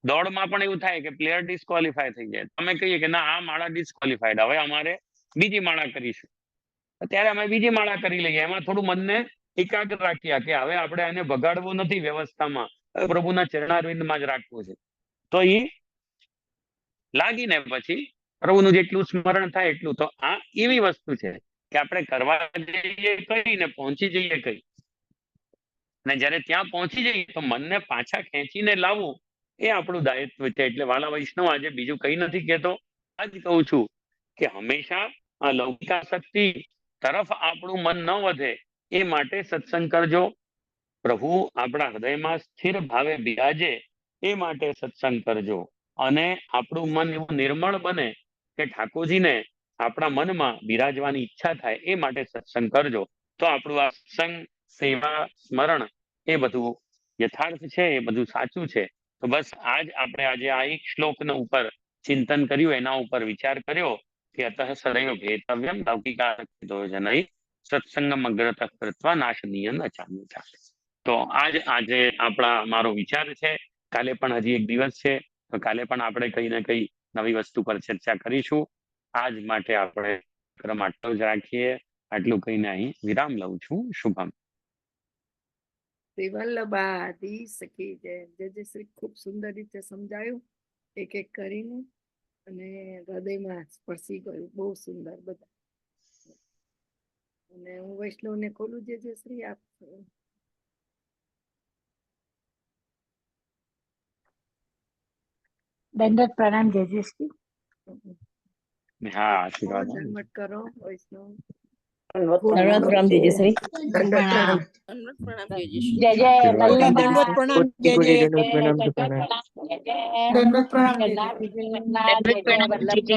દોડમાં પણ એવું થાય કે પ્લેયર ડિસ્ક્વોલિફાય થઈ જાય. તમે કહીએ કે ના, આ માળા ડિસ્ક્વોલિફાઈડ, હવે અમારે બીજી માળા કરીશું. ત્યારે અમે બીજી માળા કરી લઈએ. એમાં થોડું મનને એકાગ્ર રાખ્યા કે હવે આપણે એને બગાડવું નથી વ્યવસ્થામાં, પ્રભુના ચરણારવિંદમાં જ રાખવું છે. તો એ લાગીને પછી પ્રભુનું જેટલું સ્મરણ થાય એટલું. તો આ એવી વસ્તુ છે કે આપણે કરવા જઈએ કઈ ને પહોંચી જઈએ કઈ. અને જ્યારે ત્યાં પહોંચી જઈએ તો મનને પાછા ખેંચીને લાવવું એ આપણું દાયિત્વ છે. એટલે વાલા વૈષ્ણવ આજે બીજું કઈ નથી કહેતો, આ જ કહું છું કે હંમેશા આ લૌકિકાસક્તિ તરફ આપણું મન ન વધે એ માટે સત્સંગ કરજો. પ્રભુ આપણા હૃદયમાં સ્થિર ભાવે બિરાજે એ માટે સત્સંગ કરજો. અને આપણું મન એવું નિર્મળ બને કે ઠાકોરજીને આપણા મનમાં બિરાજવાની ઈચ્છા થાય એ માટે સત્સંગ કરજો. તો આપણું આ સત્સંગ, સેવા, સ્મરણ એ બધું યથાર્થ છે, એ બધું સાચું છે. તો બસ આપણે આજે આ એક શ્લોકના ઉપર ચિંતન કર્યું, એના ઉપર વિચાર કર્યો કે અતઃ સદૈવ ભેતવ્યમ લૌકિકાસક્તિતો જનૈ સત્સંગમ અગ્રતઃ કૃત્વા નાશનીયં ન ચાન્યથા. તો આજે મારો વિચાર છે. કાલે પણ હજી એક દિવસ છે, તો કાલે પણ આપણે કઈ ને કઈ નવી વસ્તુ પર ચર્ચા કરીશું. આજ માટે આપણે ક્રમ આટલો જ રાખીએ. આટલું કહીને અહીં વિરામ લઉં છું. શુભમ. શ્રી વલ્લભાધીશ કી જય. જય શ્રી. ખૂબ સુંદર રીતે સમજાયું એક એક કરીને, અને હૃદયમાં સ્પર્શી ગયું. બહુ સુંદર બધા. અને હું વૈષ્ણવને ખોલું જય શ્રી. આપ દંડવત પ્રણામ જય શ્રી. હા, આશીર્વાદ. દંડવત કરો વૈષ્ણવ. દંડવત પ્રણામ જય શ્રી. દંડવત પ્રણામ. દંડવત પ્રણામ જય શ્રી. જય જય આશીર્વાદ. વલ્લભા. દંડવત પ્રણામ જય જય. દંડવત પ્રણામ. જય જય દંડવત પ્રણામ જય જય. વલ્લભા. જય જય વલ્લભા.